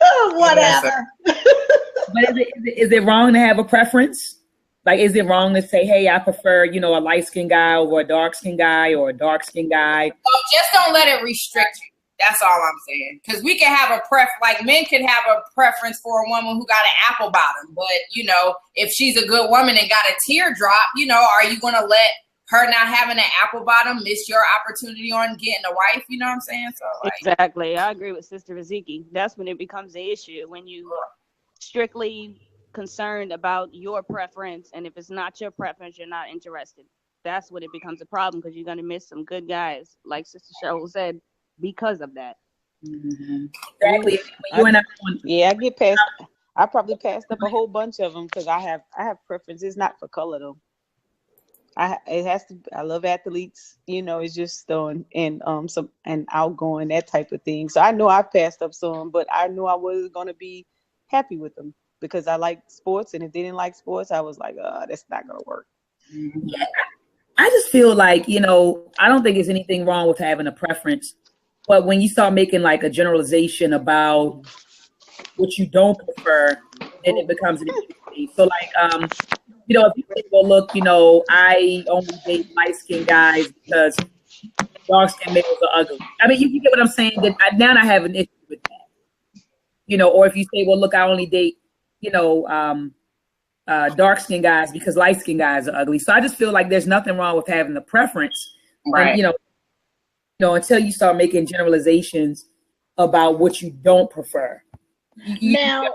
Oh, whatever. But is it wrong to have a preference? Like, is it wrong to say, hey, I prefer, you know, a light skinned guy over a dark skinned guy or a dark skinned guy? Well, just don't let it restrict you. That's all I'm saying. Because we can have like men can have a preference for a woman who got an apple bottom. But, you know, if she's a good woman and got a teardrop, you know, are you going to let her not having an apple bottom miss your opportunity on getting a wife? You know what I'm saying? So like, exactly. I agree with Sister Riziki. That's when it becomes an issue, when you strictly concerned about your preference. And if it's not your preference, you're not interested. That's when it becomes a problem, because you're going to miss some good guys, like Sister Cheryl said, because of that. Exactly. Yeah, I probably passed up a whole bunch of them because I have preferences, not for color though. I love athletes, you know, it's just some outgoing, that type of thing. So I know I passed up some, but I knew I wasn't gonna be happy with them because I like sports, and if they didn't like sports, I was like, that's not gonna work. Yeah. I just feel like, you know, I don't think there's anything wrong with having a preference, but when you start making like a generalization about what you don't prefer, then it becomes an issue. So like, you know, if you say, well, look, you know, I only date light-skinned guys because dark-skinned males are ugly. I mean, you get what I'm saying? That now I have an issue with that. You know, or if you say, well, look, I only date, you know, dark-skinned guys because light-skinned guys are ugly. So I just feel like there's nothing wrong with having the preference. right. And, you know, until you start making generalizations about what you don't prefer. Now,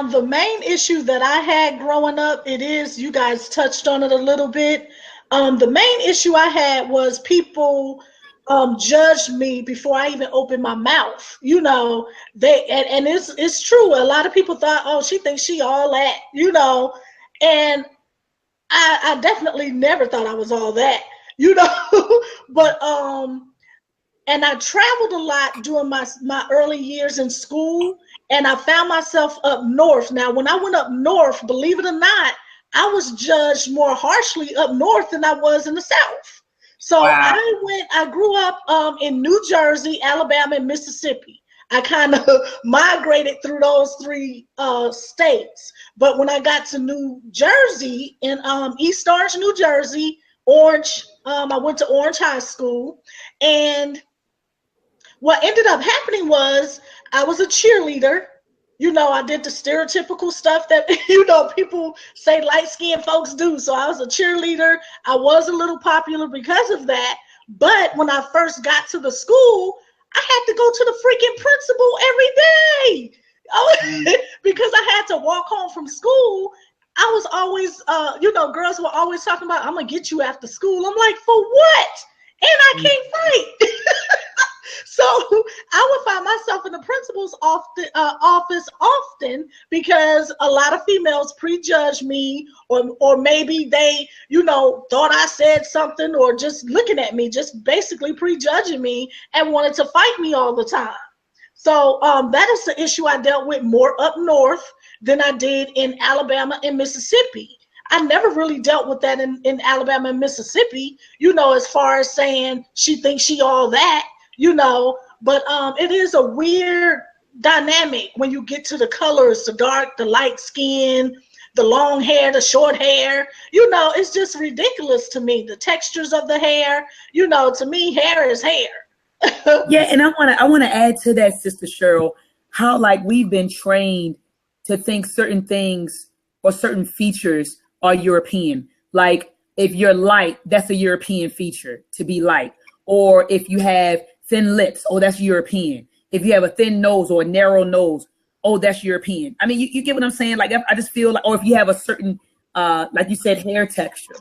the main issue that I had growing up, you guys touched on it a little bit. The main issue I had was people judged me before I even opened my mouth. You know, and it's true. A lot of people thought, oh, she thinks she all that, you know, and I definitely never thought I was all that, you know, but and I traveled a lot during my early years in school, and I found myself up north. Now, when I went up north, believe it or not, I was judged more harshly up north than I was in the South. So Wow. I grew up in New Jersey, Alabama, and Mississippi. I kind of migrated through those three states. But when I got to New Jersey, in East Orange, New Jersey, I went to Orange High School, and what ended up happening was I was a cheerleader. You know, I did the stereotypical stuff that, you know, people say light-skinned folks do. So I was a cheerleader. I was a little popular because of that. But when I first got to the school, I had to go to the freaking principal every day because I had to walk home from school. I was always, you know, girls were always talking about, I'm going to get you after school. I'm like, for what? And I can't fight. So I would find myself in the principal's office often because a lot of females prejudge me, or maybe they, you know, thought I said something, or just looking at me, just basically prejudging me and wanted to fight me all the time. So that is the issue I dealt with more up north than I did in Alabama and Mississippi. I never really dealt with that in Alabama and Mississippi, you know, as far as saying she thinks she all that. You know, but it is a weird dynamic when you get to the colors, the dark, the light skin, the long hair, the short hair. You know, it's just ridiculous to me. The textures of the hair, you know, to me, hair is hair. Yeah, and I wanna add to that, Sister Cheryl, how like we've been trained to think certain things or certain features are European. Like if you're light, that's a European feature, to be light. Or if you have thin lips, oh, that's European. If you have a thin nose or a narrow nose, oh, that's European. I mean, you get what I'm saying? Like, I just feel like, or if you have a certain, like you said, hair texture,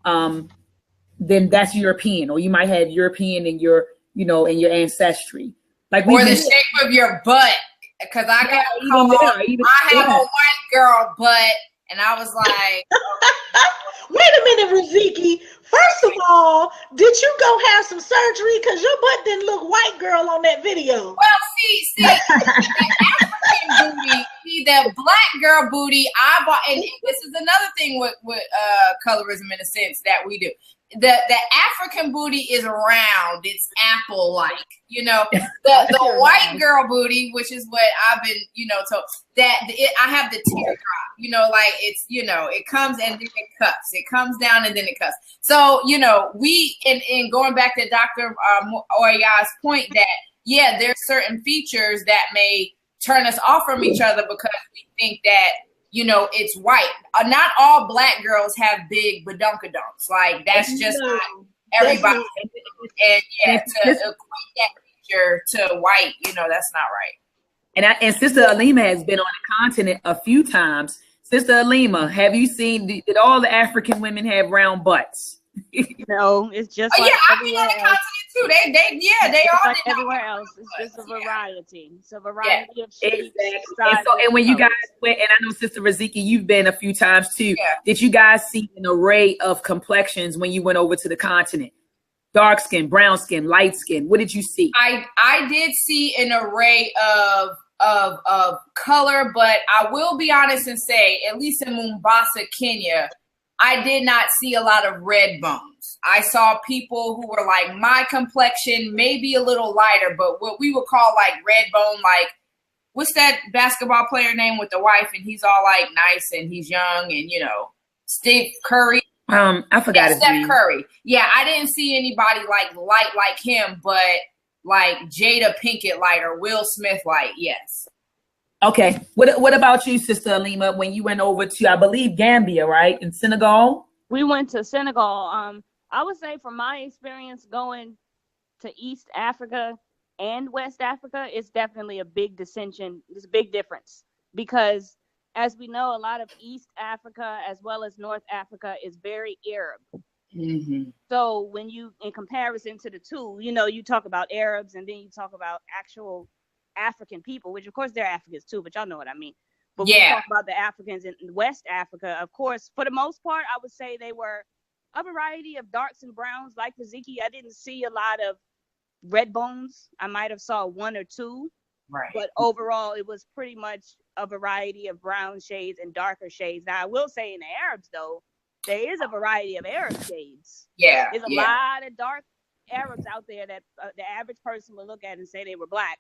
then that's European. Or you might have European in your, you know, in your ancestry. Like, or the shape of your butt. Because I got I have a white girl butt, and I was like, wait a minute, Riziki. First of all, did you go have some surgery? Because your butt didn't look white, girl, on that video. Well, see, African booty, see the black girl booty. I bought, and this is another thing with colorism in a sense that we do. The African booty is round, it's apple like, you know. The white girl booty, which is what I've been, you know, told that I have the teardrop, you know, like it's, you know, it comes and then it cuts, it comes down and then it cuts. So, you know, we in going back to Dr. Oya's point that yeah, there's certain features that may turn us off from each other because we think that, you know, it's white. Not all black girls have big badunkadunks. Like that's just not everybody. And yeah, to equate that feature to white, you know, that's not right. And Sister Alima has been on the continent a few times. Sister Alima, have you seen? Did all the African women have round butts? No, it's just like I've been on the continent too. They all like everywhere else. It's just a variety. It's a variety of shapes. Exactly. And when you guys went, and I know Sister Raziki, you've been a few times too. Yeah. Did you guys see an array of complexions when you went over to the continent? Dark skin, brown skin, light skin. What did you see? I did see an array of color, but I will be honest and say, at least in Mombasa, Kenya, I did not see a lot of red bones. I saw people who were like my complexion, maybe a little lighter, but what we would call like red bone, like what's that basketball player name with the wife and he's all like nice and he's young and, you know, Steve Curry. I forgot his name. Steph Curry. Yeah, I didn't see anybody like light like him, but like Jada Pinkett light or Will Smith light, yes. Okay. What about you, Sister Alima, when you went over to, I believe, Gambia, right? In Senegal? We went to Senegal. I would say from my experience going to East Africa and West Africa, it's definitely a big dissension. It's a big difference because as we know, a lot of East Africa as well as North Africa is very Arab. Mm-hmm. So when you, in comparison to the two, you know, you talk about Arabs and then you talk about actual African people, which of course they're Africans too, but y'all know what I mean. But when we talk about the Africans in West Africa, of course, for the most part, I would say they were a variety of darks and browns. Like Ziki, I didn't see a lot of red bones. I might have saw one or two, right? But overall, it was pretty much a variety of brown shades and darker shades. Now, I will say in the Arabs, though, there is a variety of Arab shades. Yeah, there's a lot of dark Arabs out there that the average person would look at and say they were black.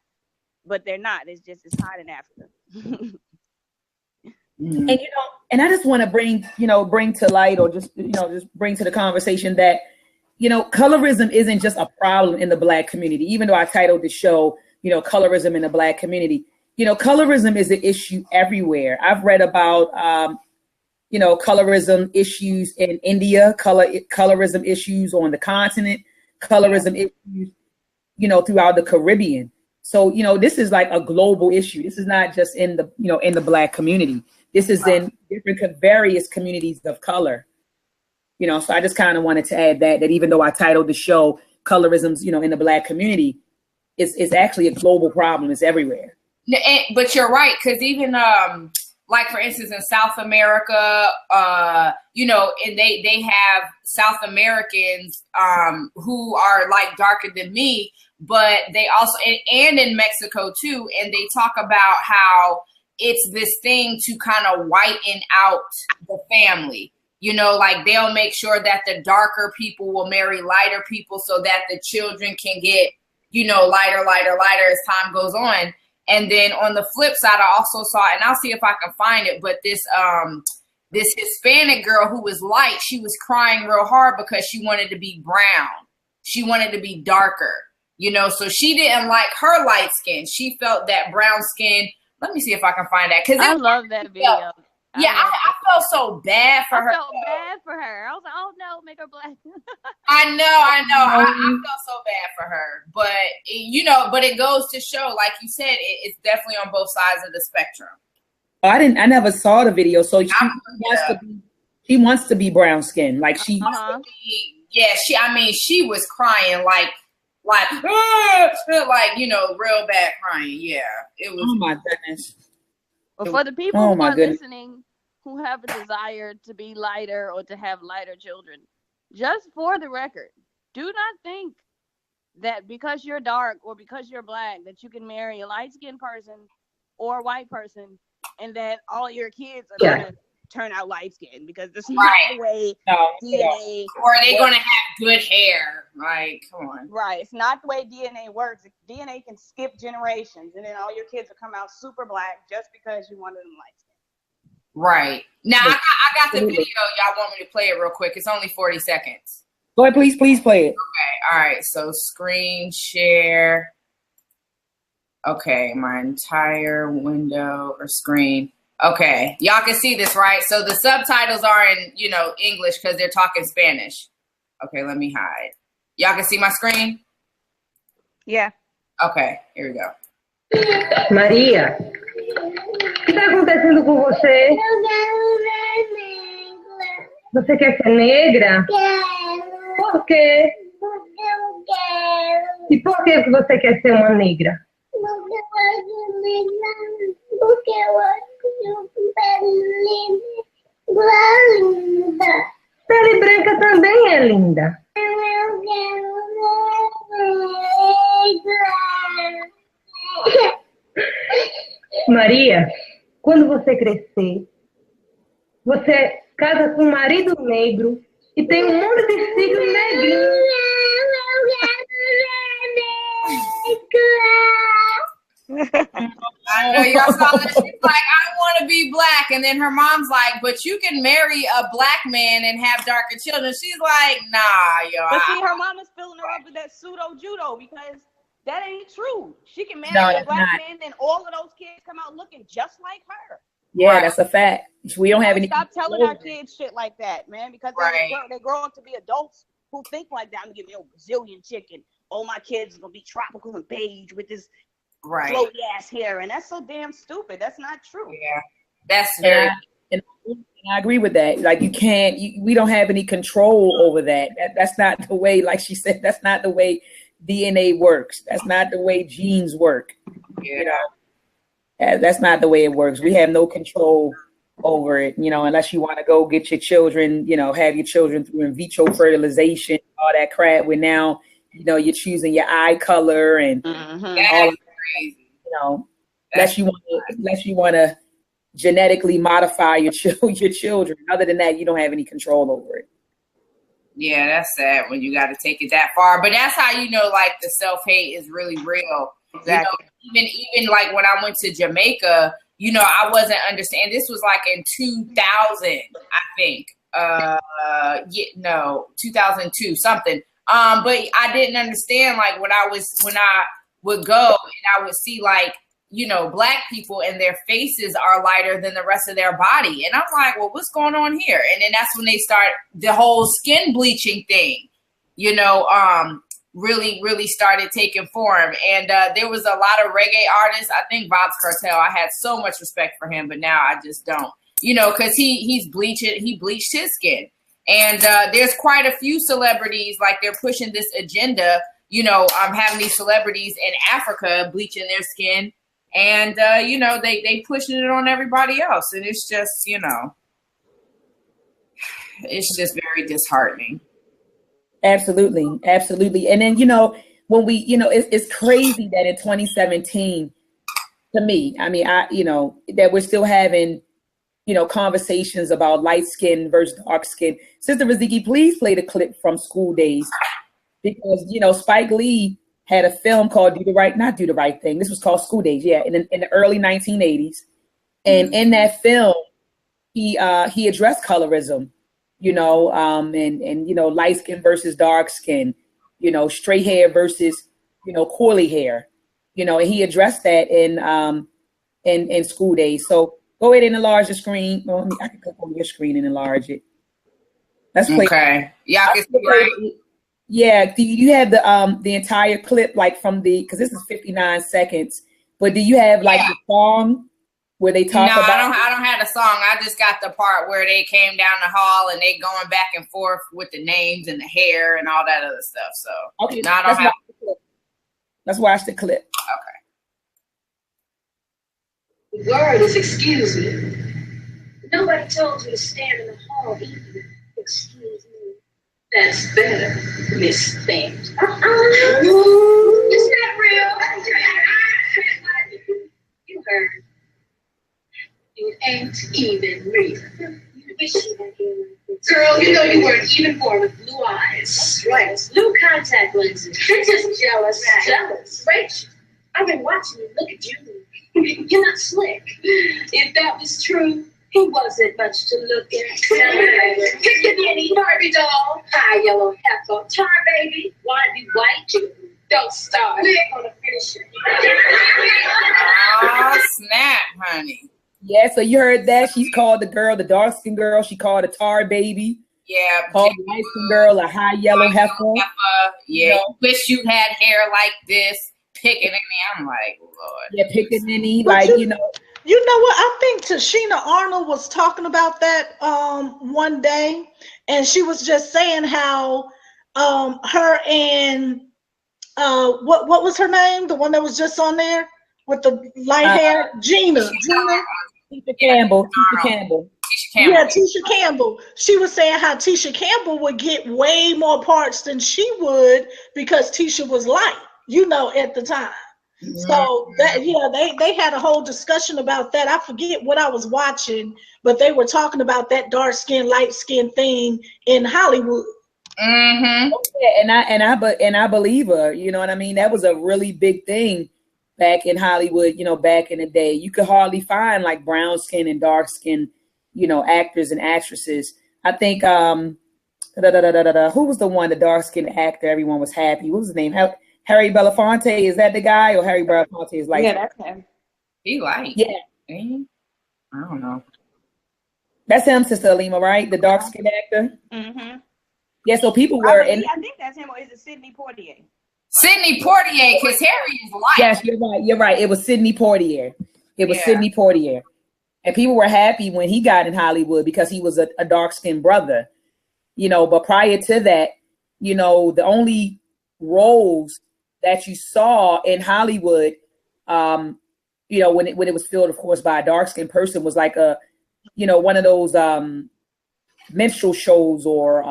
But they're not. It's hot in Africa. And and I just want to bring to light or just bring to the conversation that colorism isn't just a problem in the Black community. Even though I titled the show, colorism in the Black community, colorism is an issue everywhere. I've read about colorism issues in India, colorism issues on the continent, colorism issues throughout the Caribbean. So, this is like a global issue. This is not just in the, in the Black community. This is in different various communities of color. So I just kind of wanted to add that even though I titled the show Colorism's, in the Black community, it's actually a global problem. It's everywhere. But you're right, because even like, for instance, in South America, and they have South Americans who are like darker than me, but they also, and in Mexico too, and they talk about how it's this thing to kind of whiten out the family. Like they'll make sure that the darker people will marry lighter people so that the children can get, lighter as time goes on. And then on the flip side, I also saw, and I'll see if I can find it, but this Hispanic girl who was light, she was crying real hard because she wanted to be brown. She wanted to be darker, so she didn't like her light skin. She felt that brown skin. Let me see if I can find that. I love that video. I felt so bad for her. I felt bad for her. I was like, oh no, make her black. I know. I felt so bad for her. But, but it goes to show, like you said, it's definitely on both sides of the spectrum. I never saw the video. So she wants to be brown skin. Like she wants to be, she was crying like, real bad crying. Yeah. It was. Oh my goodness. But for the people who are listening, who have a desire to be lighter or to have lighter children, just for the record, do not think that because you're dark or because you're black that you can marry a light-skinned person or a white person and then all your kids are gonna turn out light skinned because this is not the way DNA. Or are they gonna have good hair? Like, come on. Right. It's not the way DNA works. DNA can skip generations, and then all your kids will come out super black just because you wanted them light skinned. Right. Now I got the video. Y'all want me to play it real quick? It's only 40 seconds. Go ahead, please play it. Okay. All right. So screen share. Okay, my entire window or screen. Okay, y'all can see this, right? So the subtitles are in, English because they're talking Spanish. Okay, let me hide. Y'all can see my screen? Yeah. Okay, here we go. Maria, o que está acontecendo com você? Você quer ser negra? Quero. Por quê? Porque eu quero. E por que você quer ser uma negra? Porque eu acho pele linda. Pele branca também é linda. Eu quero Maria, quando você crescer, você casa com um marido negro e tem um monte de filhos negrinhos. I know y'all saw that. She's like, I want to be black, and then her mom's like, but you can marry a black man and have darker children. She's like, nah, yo. But see, her mom is filling her up with that pseudo judo because that ain't true. She can marry a black man, and all of those kids come out looking just like her. Yeah, that's a fact. We don't have any. Stop telling our kids shit like that, man, because they grow up to be adults who think like that. I'm gonna give me a Brazilian chicken. All my kids are gonna be tropical and beige with this floaty ass hair, and that's so damn stupid. That's not true. Yeah, that's very. And I agree with that. Like, you can't. We don't have any control over that. That's not the way. Like she said, that's not the way DNA works. That's not the way genes work. Yeah. That's not the way it works. We have no control over it, unless you want to go get your children, have your children through in vitro fertilization, all that crap. Where now, you're choosing your eye color and all crazy. Unless you want to genetically modify your children. Other than that, you don't have any control over it. Yeah, that's sad when you got to take it that far. But that's how like the self-hate is really real. Exactly. Even like when I went to Jamaica, I wasn't understanding. This was like in 2000, I think. 2002, something. But I didn't understand, like, when I would go and I would see, like, black people and their faces are lighter than the rest of their body. And I'm like, well, what's going on here? And then that's when they start the whole skin bleaching thing, really, really started taking form. And there was a lot of reggae artists. I think Bob's Cartel, I had so much respect for him, but now I just don't, because he bleached his skin. And there's quite a few celebrities, like, they're pushing this agenda, I'm having these celebrities in Africa bleaching their skin. And, they pushing it on everybody else. And it's just, it's just very disheartening. Absolutely. Absolutely. And then, when we, it's crazy that in 2017, to me, I mean, that we're still having, conversations about light skin versus dark skin. Sister Raziki, please play the clip from School Days, because, Spike Lee had a film called Not Do the Right Thing. This was called School Days. Yeah. In the early 1980s. And in that film, he addressed colorism, and light skin versus dark skin, straight hair versus, curly hair, and he addressed that in School Days. So go ahead and enlarge the screen. Well, I can click on your screen and enlarge it. Let's play. Okay. Yeah, I can see, right? Yeah. Do you have the entire clip, like, from because this is 59 seconds, but do you have like the song where they talk about? I don't have the song. I just got the part where they came down the hall and they going back and forth with the names and the hair and all that other stuff. So okay, no, I don't have. Let's watch the clip. Okay. The word is excuse me. Nobody told you to stand in the hall either. Excuse me. That's better, Miss Thames. It's not real. You heard. you weren't even born with blue eyes. Right. Blue contact lenses. You're just jealous. Jealous. Rachel, I've been watching you. Look at you. You're not slick. If that was true, he wasn't much to look at. Pick any Barbie doll. High yellow heifer. Tar baby. Wanna be white? Don't start. We're gonna finish it. Oh, snap, honey. Yeah, so you heard that. She's called the girl, the dark skin girl. She called a tar baby. Yeah. Called the light skin girl a high yellow heifer. Yeah. You know? Wish you had hair like this. Picking at me. I'm like, Lord. Yeah, pickaninny. Like, you know. You know what? I think Tashina Arnold was talking about that one day, and she was just saying how her and what was her name? The one that was just on there with the light hair, Gina. Tisha Campbell. Yeah, Tisha Campbell. She was saying how Tisha Campbell would get way more parts than she would because Tisha was light, you know, at the time. So that, yeah, they had a whole discussion about that. I forget what I was watching, but they were talking about that dark skin, light skin thing in Hollywood. Mm-hmm. Yeah, and I believe her. You know what I mean? That was a really big thing back in Hollywood. You know, back in the day, you could hardly find like brown skin and dark skin, you know, actors and actresses. I think who was the one, the dark skinned actor? Everyone was happy. What was his name? Harry Belafonte, is that the guy, or Harry Belafonte is like? Yeah, that's him. He like? Yeah. I don't know. That's him, Sister Alima, right? The dark skinned actor. Mm-hmm. Yeah. So people were. I think that's him, or is it Sidney Poitier? Sidney Poitier, because Harry is light. Yes, you're right. You're right. It was Sidney Poitier. Sidney Poitier, and people were happy when he got in Hollywood because he was a dark skinned brother, you know. But prior to that, you know, the only roles that you saw in Hollywood, you know, when it was filled, of course, by a dark skinned person, was like a, you know, one of those minstrel shows or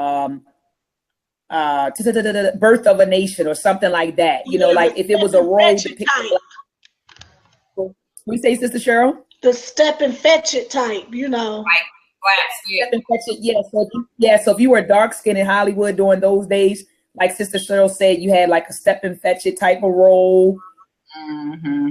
Birth of a Nation or something like that. You know, like if it was a role. We say, Sister Cheryl, the step and fetch it type, you know, like black skin. Yeah. So if you were dark skinned in Hollywood during those days, like Sister Cheryl said, you had like a step and fetch it type of role. Mm-hmm.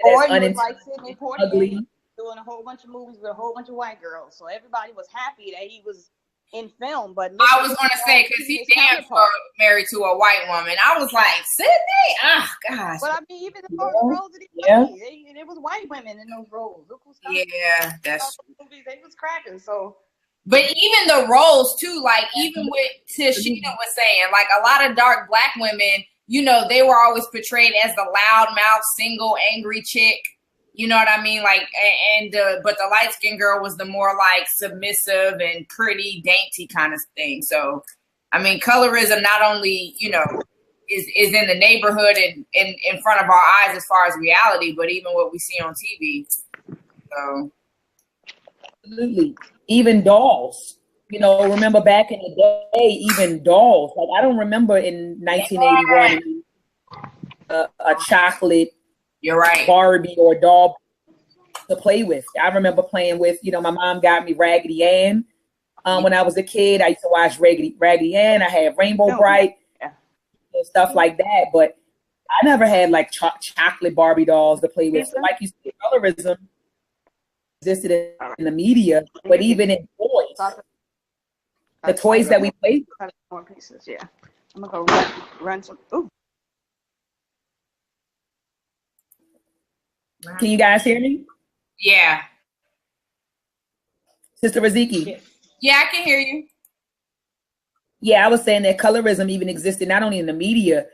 Or you was like Sidney Poitier doing a whole bunch of movies with a whole bunch of white girls. So everybody was happy that he was in film. But I was going to say, because he damn sure married to a white woman. I was like, Sidney? Oh, gosh. But I mean, even the roles that he played, it was white women in those roles. Look who's yeah, that's true. Movies, they was cracking, so. But even the roles too, like even what Tashina was saying, like a lot of dark black women, you know, they were always portrayed as the loudmouth, single, angry chick. You know what I mean? Like, but the light skinned girl was the more like submissive and pretty, dainty kind of thing. So, I mean, colorism not only, you know, is in the neighborhood and in front of our eyes as far as reality, but even what we see on TV. So, absolutely. Even dolls, you know, remember back in the day, even dolls, like I don't remember in 1981 a chocolate, you're right, Barbie or doll to play with. I remember playing with, you know, my mom got me Raggedy Ann when I was a kid. I used to watch Raggedy Ann. I had Rainbow Bright and stuff like that, but I never had like chocolate Barbie dolls to play with. So like you said, colorism existed in the media, but even in toys, the toys that we played. More pieces, yeah. I'm gonna go run some. Ooh. Can you guys hear me? Yeah. Sister Raziki. Yeah, I can hear you. Yeah, I was saying that colorism even existed not only in the media,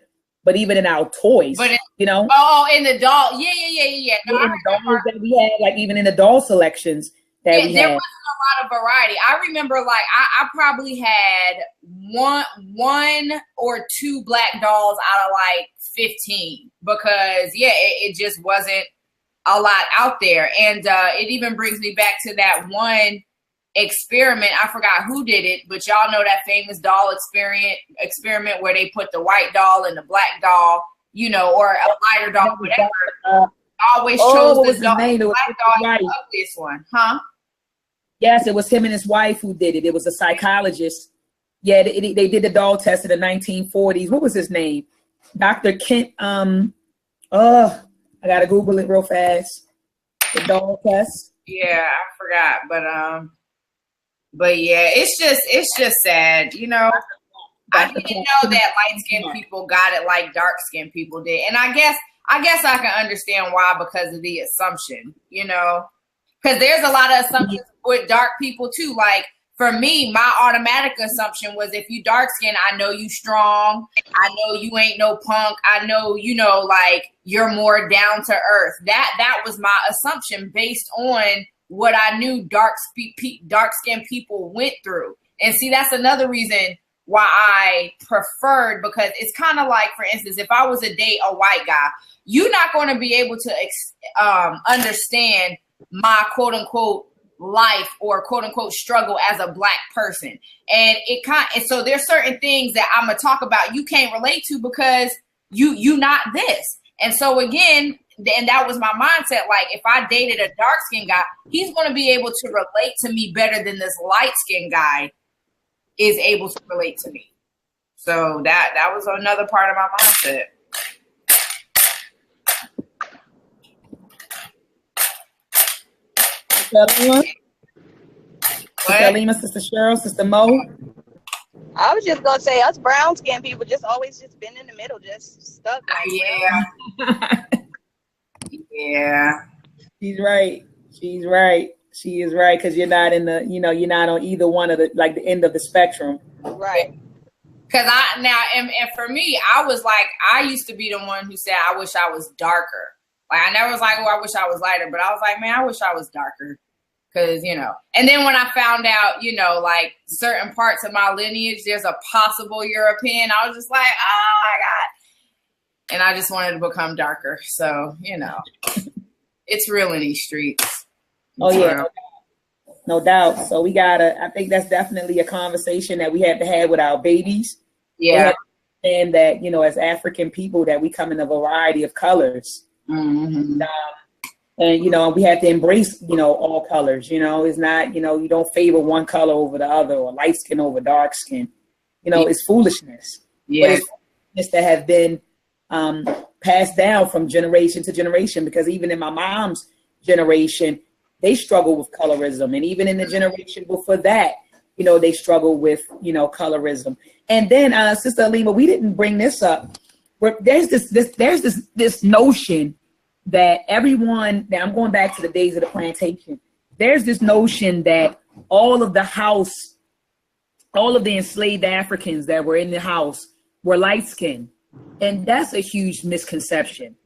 but even in our toys. But you know? Oh, in the doll. Yeah. No, in the dolls that we had, like even in the doll selections that we had. There wasn't a lot of variety. I remember like I probably had one or two black dolls out of like 15 because it just wasn't a lot out there. And it even brings me back to that one experiment. I forgot who did it, but y'all know that famous doll experiment where they put the white doll and the black doll, you know, or a lighter doll, whatever. Always chose the black doll, the ugliest one, huh? Yes, it was him and his wife who did it. It was a psychologist Yeah, they did the dog test in the 1940s. What was his name? Dr. Kent. I gotta Google it real fast. The dog test. Yeah, I forgot, but yeah, it's just sad, you know. I didn't know that light-skinned people got it like dark-skinned people did, and I guess I can understand why, because of the assumption, you know, because there's a lot of assumptions with dark people too. Like for me, my automatic assumption was if you dark-skinned, I know you strong, I know you ain't no punk, I know, you know, like you're more down to earth. That was my assumption based on what I knew dark-skinned people went through. And see, that's another reason why I preferred, because it's kind of like, for instance, if I was to date a white guy, you're not going to be able to understand my quote unquote life or quote unquote struggle as a black person. And so there's certain things that I'm gonna talk about you can't relate to because you not this. And so again, and that was my mindset. Like if I dated a dark skinned guy, he's going to be able to relate to me better than this light skinned guy is able to relate to me. So that was another part of my mindset. Salima, Sister Cheryl, Sister Mo. I was just gonna say us brown skinned people just always just been in the middle, just stuck. Yeah. Yeah. She's right. She is right. Because you're not in the, you know, you're not on either one of the, like the end of the spectrum. Right. Because and for me, I was like, I used to be the one who said, I wish I was darker. Like, I never was like, oh, I wish I was lighter. But I was like, man, I wish I was darker. Because, you know, and then when I found out, you know, like certain parts of my lineage, there's a possible European, I was just like, oh my God. And I just wanted to become darker. So, you know, it's real in these streets. Oh, yeah. No doubt. So I think that's definitely a conversation that we have to have with our babies. Yeah. And that, you know, as African people, that we come in a variety of colors. Mm-hmm. And, you know, we have to embrace, you know, all colors. You know, it's not, you know, you don't favor one color over the other or light skin over dark skin. You know, it's foolishness. Yeah. But it's foolishness that have been passed down from generation to generation, because even in my mom's generation, they struggle with colorism. And even in the generation before that, you know, they struggle with, you know, colorism. And then, Sister Alima, we didn't bring this up. There's this notion that everyone, now I'm going back to the days of the plantation. There's this notion that all of the enslaved Africans that were in the house were light-skinned. And that's a huge misconception.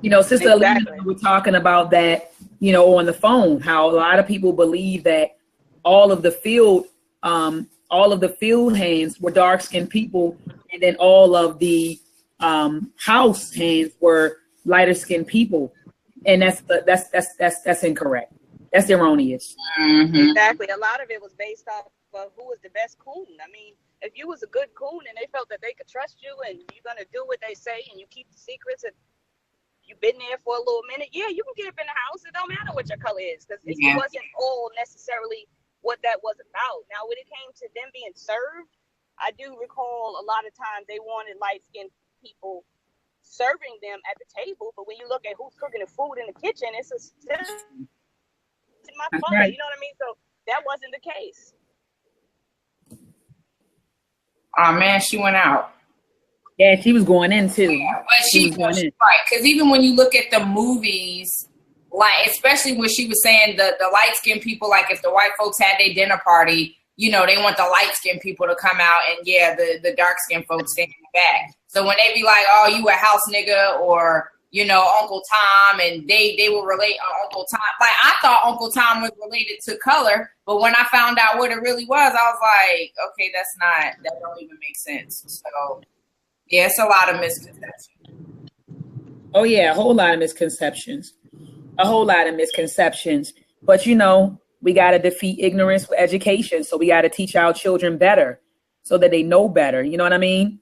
You know, Sister Alina, we're talking about that, you know, on the phone, how a lot of people believe that all of the field hands were dark-skinned people, and then all of the house hands were lighter-skinned people, and that's incorrect. That's erroneous. Mm-hmm. Exactly. A lot of it was based off of who was the best coon. I mean, if you was a good coon and they felt that they could trust you and you're gonna do what they say and you keep the secrets and you've been there for a little minute, yeah, you can get up in the house. It don't matter what your color is, because it wasn't all necessarily what that was about. Now, when it came to them being served, I do recall a lot of times they wanted light-skinned people serving them at the table, but when you look at who's cooking the food in the kitchen, it's my father. Right. You know what I mean? So that wasn't the case. Oh man, she went out. Yeah, she was going in too. Yeah, but she was going in. Right, because even when you look at the movies, like especially when she was saying the light skinned people, like if the white folks had their dinner party, you know, they want the light skinned people to come out, and the dark skinned folks stand in the back. So when they be like, oh, you a house nigga, or you know, Uncle Tom, and they will relate on Uncle Tom. Like I thought Uncle Tom was related to color, but when I found out what it really was, I was like, okay, that don't even make sense. So yeah, it's a lot of misconceptions. Oh yeah, a whole lot of misconceptions. But you know, we got to defeat ignorance with education. So we got to teach our children better so that they know better. You know what I mean?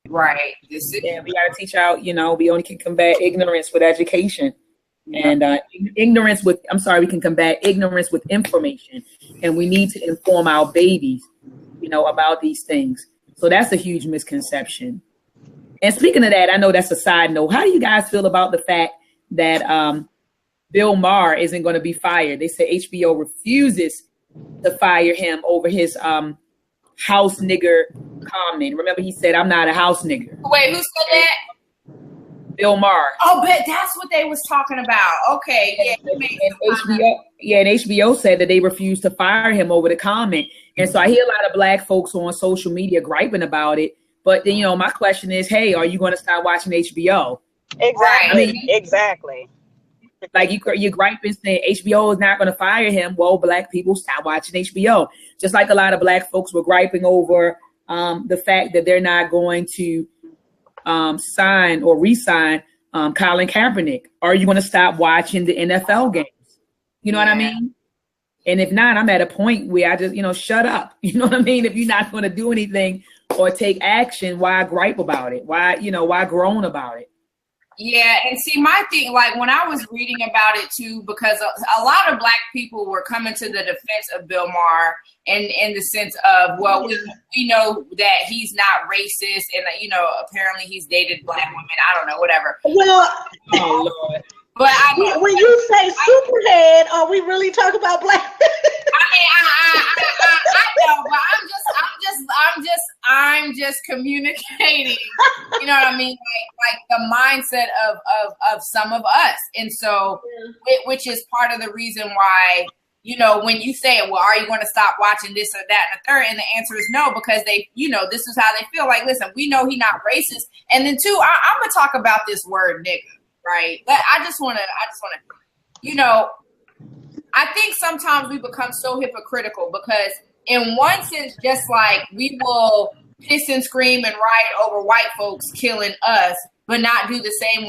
Right. We got to teach out, you know, we only can combat ignorance with education. Yeah. And we can combat ignorance with information. And we need to inform our babies about these things. So that's a huge misconception. And speaking of that, I know that's a side note. How do you guys feel about the fact that Bill Maher isn't going to be fired? They said HBO refuses to fire him over his house nigger comment. Remember, he said, "I'm not a house nigger." Wait, who said that? Bill Maher. Oh, but that's what they was talking about. Okay, yeah. And HBO said that they refused to fire him over the comment. And so I hear a lot of black folks on social media griping about it. But then, my question is, hey, are you going to start watching HBO? Exactly. Exactly. Like you're griping saying HBO is not going to fire him. Well, black people stop watching HBO. Just like a lot of black folks were griping over the fact that they're not going to sign or re-sign Colin Kaepernick. Are you going to stop watching the NFL games? You know what I mean? And if not, I'm at a point where I just, shut up. You know what I mean? If you're not going to do anything or take action, why gripe about it? Why groan about it? Yeah, and see, my thing, like when I was reading about it too, because a lot of black people were coming to the defense of Bill Maher, and in the sense of, well, we know that he's not racist, and apparently he's dated black women. I don't know, whatever. Well, oh Lord. But when you say superhead, are we really talking about black? I know, but I'm just communicating. You know what I mean? Like the mindset of some of us, and so which is part of the reason why. When you say, well, are you going to stop watching this or that and the third? And the answer is no, because they, this is how they feel. Like, listen, we know he's not racist. And then two, I'm going to talk about this word nigga, right? I just want to, I think sometimes we become so hypocritical because in one sense, just like we will piss and scream and riot over white folks killing us, but not do the same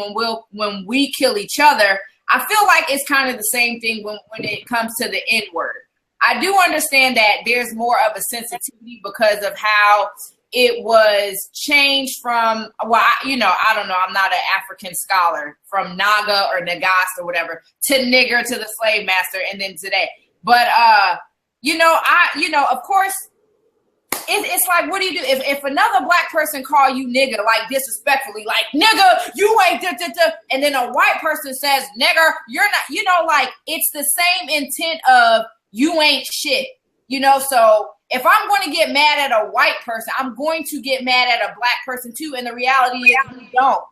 when we kill each other. I feel like it's kind of the same thing when it comes to the N-word. I do understand that there's more of a sensitivity because of how it was changed from, well, I don't know, I'm not an African scholar, from Naga or Nagast or whatever, to nigger, to the slave master, and then today. But, of course, it's like, what do you do? If another black person call you nigger, like disrespectfully, like, nigga, you ain't da-da-da, and then a white person says, nigger, you're not, like, it's the same intent of you ain't shit, so if I'm going to get mad at a white person, I'm going to get mad at a black person too, and the reality is we don't.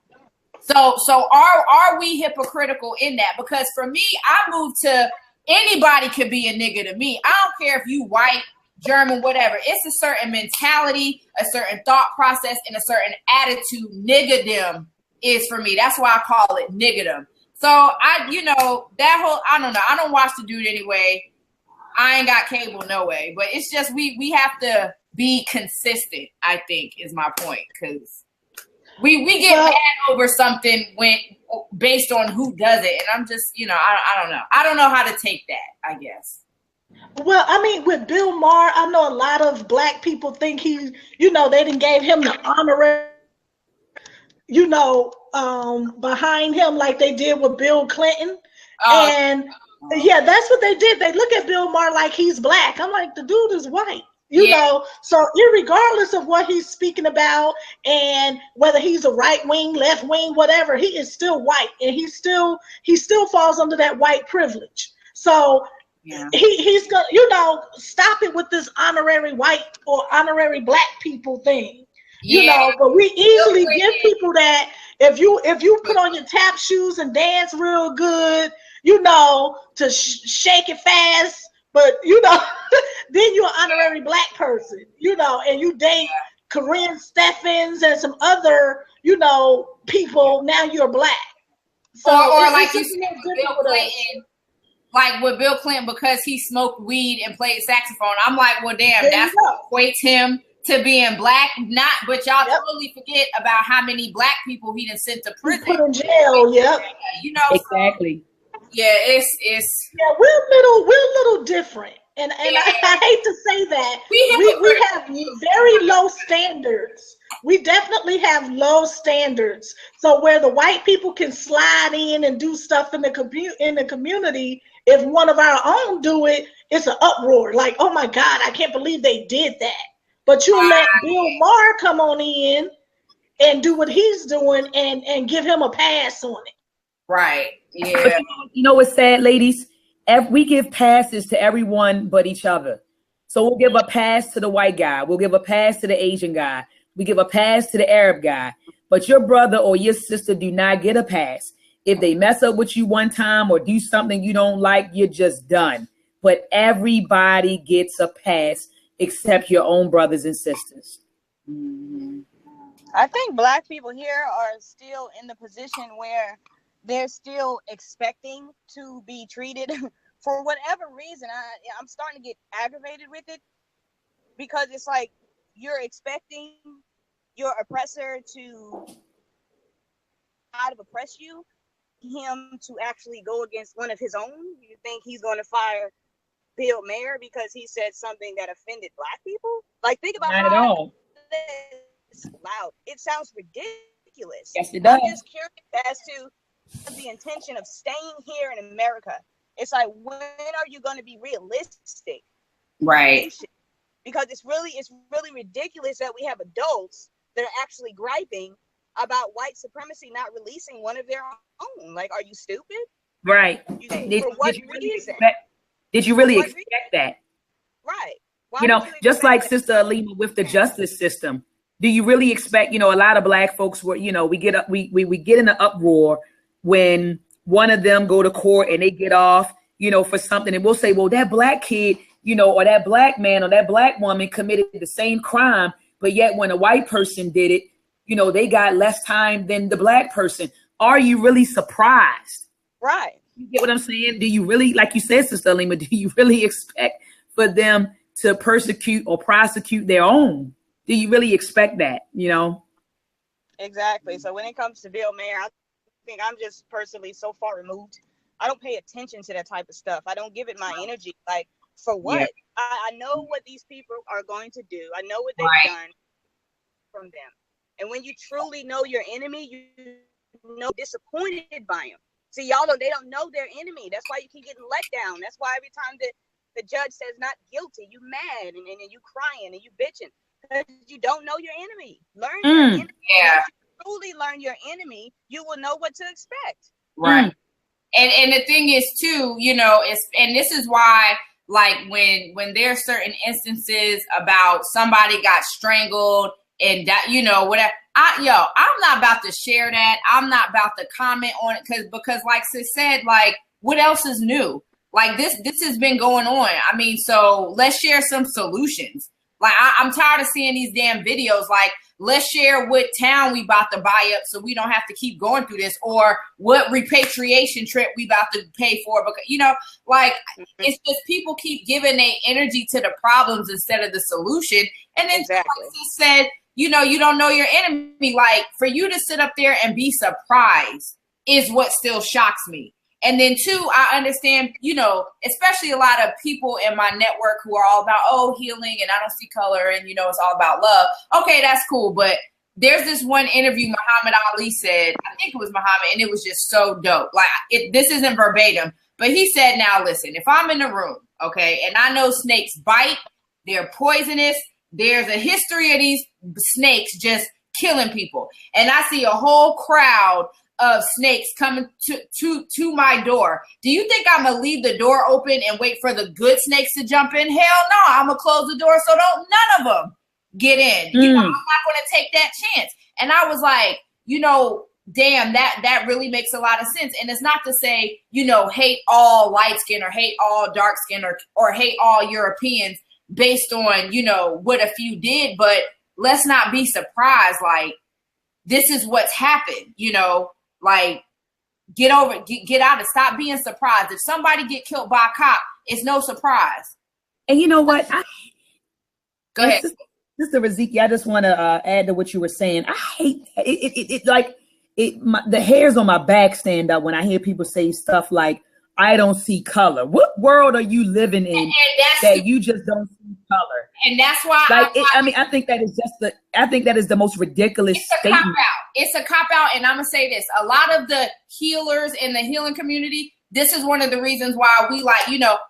So are we hypocritical in that? Because for me, I moved to anybody could be a nigga to me. I don't care if you white, German, whatever. It's a certain mentality, a certain thought process, and a certain attitude. Niggadom is for me. That's why I call it niggadom. So that whole, I don't know. I don't watch the dude anyway. I ain't got cable no way. But it's just we have to be consistent, I think, is my point. Because we get mad over something based on who does it. And I'm just, I don't know. I don't know how to take that, I guess. Well, I mean, with Bill Maher, I know a lot of black people think they didn't gave him the honorary, behind him like they did with Bill Clinton. And yeah, that's what they did. They look at Bill Maher like he's black. I'm like, the dude is white, so irregardless of what he's speaking about and whether he's a right wing, left wing, whatever, he is still white, and he still falls under that white privilege. So he's gonna, stop it with this honorary white or honorary black people thing. But we easily give people that if you put on your tap shoes and dance real good, to shake it fast, but then you're an honorary black person, and you date Corinne Steffens and some other, people, now you're black. So or like you said with Bill Clinton, like with Bill Clinton, because he smoked weed and played saxophone. I'm like, well, damn, that's what equates him to being black. But y'all totally forget about how many black people he done sent to prison. He put in jail, Exactly. It's we're a little different, and I hate to say that we have very low standards. We definitely have low standards. So where the white people can slide in and do stuff in the community, if one of our own do it, it's an uproar. Like, oh my God, I can't believe they did that. but you let Bill Maher come on in and do what he's doing and give him a pass on it. Right. Yeah. But you know what's sad, ladies? We give passes to everyone but each other. So we'll give a pass to the white guy. We'll give a pass to the Asian guy. We give a pass to the Arab guy. But your brother or your sister do not get a pass. If they mess up with you one time or do something you don't like, you're just done. But everybody gets a pass except your own brothers and sisters. Mm-hmm. I think Black people here are still in the position where they're still expecting to be treated for whatever reason. I'm starting to get aggravated with it because it's like you're expecting your oppressor to try to oppress you, him to actually go against one of his own. You think he's going to fire Bill Maher because he said something that offended Black people? Like, think about not at all. It's loud. It sounds ridiculous. Yes, it does. I'm just curious as to the intention of staying here in America. It's like, when are you going to be realistic? Right. Because it's really ridiculous that we have adults that are actually griping about white supremacy not releasing one of their own. Like, are you stupid? Right. Did you really expect that? Right. Why just like Sister Alima with the justice system. Do you really expect, a lot of Black folks were, we get in an uproar when one of them go to court and they get off, for something, and we'll say, well, that Black kid, or that Black man or that Black woman committed the same crime, but yet when a white person did it, they got less time than the Black person. Are you really surprised? Right. You get what I'm saying? Do you really, like you said, Sister Alima, do you really expect for them to persecute or prosecute their own? Do you really expect that, Exactly. So when it comes to Bill Maher, I think I'm just personally so far removed. I don't pay attention to that type of stuff. I don't give it my energy. Like, for what? Yeah. I know what these people are going to do. I know what they've done from them. And when you truly know your enemy, you know disappointed by him. See, they don't know their enemy. That's why you keep getting let down. That's why every time the judge says not guilty, you mad and you crying and you bitching. Because you don't know your enemy. Learn your enemy. Yeah. Once you truly learn your enemy, you will know what to expect. Right. And the thing is too, and this is why, like, when there's certain instances about somebody got strangled and that, whatever, I'm not about to share that. I'm not about to comment on it because like Sis said, like, what else is new? Like, this has been going on. I mean, so let's share some solutions. Like, I'm tired of seeing these damn videos. Like, let's share what town we about to buy up so we don't have to keep going through this, or what repatriation trip we about to pay for. Because, it's just people keep giving their energy to the problems instead of the solution. And then, like Sis said, you don't know your enemy. Like, for you to sit up there and be surprised is what still shocks me. And then two, I understand, especially a lot of people in my network who are all about, healing and I don't see color and, it's all about love. Okay, that's cool. But there's this one interview Muhammad Ali said, I think it was Muhammad, and it was just so dope. Like, this isn't verbatim, but he said, now listen, if I'm in the room, okay, and I know snakes bite, they're poisonous, there's a history of these snakes just killing people, and I see a whole crowd of snakes coming to my door. Do you think I'm gonna leave the door open and wait for the good snakes to jump in? Hell no, I'm gonna close the door so none of them get in. I'm not gonna take that chance. And I was like, damn, that really makes a lot of sense. And it's not to say, hate all light skin or hate all dark skin or hate all Europeans based on, what a few did, but let's not be surprised. Like, this is what's happened, like, get out and stop being surprised. If somebody get killed by a cop, it's no surprise. And you know what? Go ahead. Sister Riziki, I just want to add to what you were saying. I hate it. The hairs on my back stand up when I hear people say stuff like, I don't see color. What world are you living in that you just don't see color? And that's why I think that is the most ridiculous statement. It's a cop out. And I'm gonna say this: a lot of the healers in the healing community, this is one of the reasons why we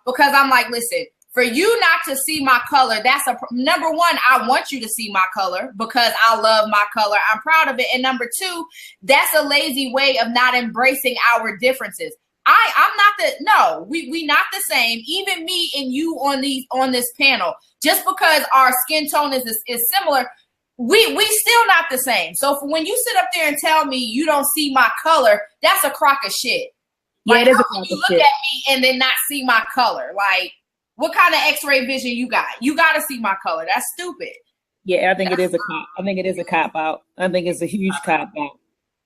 because I'm like, listen, For you not to see my color, that's number one, I want you to see my color because I love my color. I'm proud of it. And number two, that's a lazy way of not embracing our differences. We not the same. Even me and you on this panel, just because our skin tone is similar, we still not the same. So when you sit up there and tell me you don't see my color, that's a crock of shit. Yeah, like, it is how a can crock you of look shit. at me and then not see my color? Like, what kind of X-ray vision you got? You got to see my color. That's stupid. Yeah, I think it is a cop. I think it is a cop out. I think it's a huge cop out.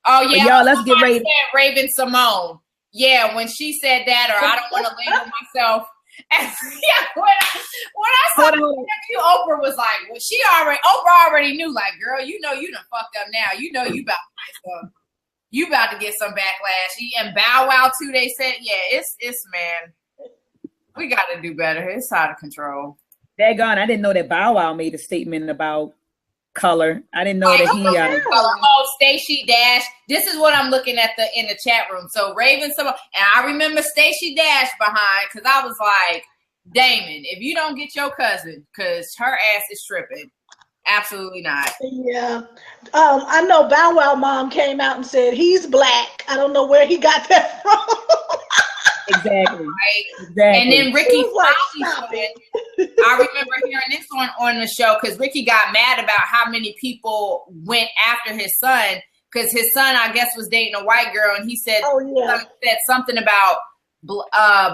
Oh yeah, but y'all, let's get ready. Raven Simone. Yeah, when she said that, or I don't want to label myself. And, yeah, when I saw the interview, Oprah was like, well, Oprah already knew, like, girl, you know you done fucked up now. You know you about to you about to get some backlash. And Bow Wow too, they said, yeah, it's man. We got to do better. It's out of control. Daggone, I didn't know that Bow Wow made a statement about color. I didn't know that he. Stacey Dash. This is what I'm looking at in the chat room. So Raven, and I remember Stacey Dash behind because I was like, Damon, if you don't get your cousin, because her ass is tripping. Absolutely not. Yeah. I know Bow Wow mom came out and said he's black. I don't know where he got that from. Exactly. Right? Exactly. And then Ricky like, I remember hearing this on the show because Ricky got mad about how many people went after his son because his son, I guess, was dating a white girl, and he said, said something about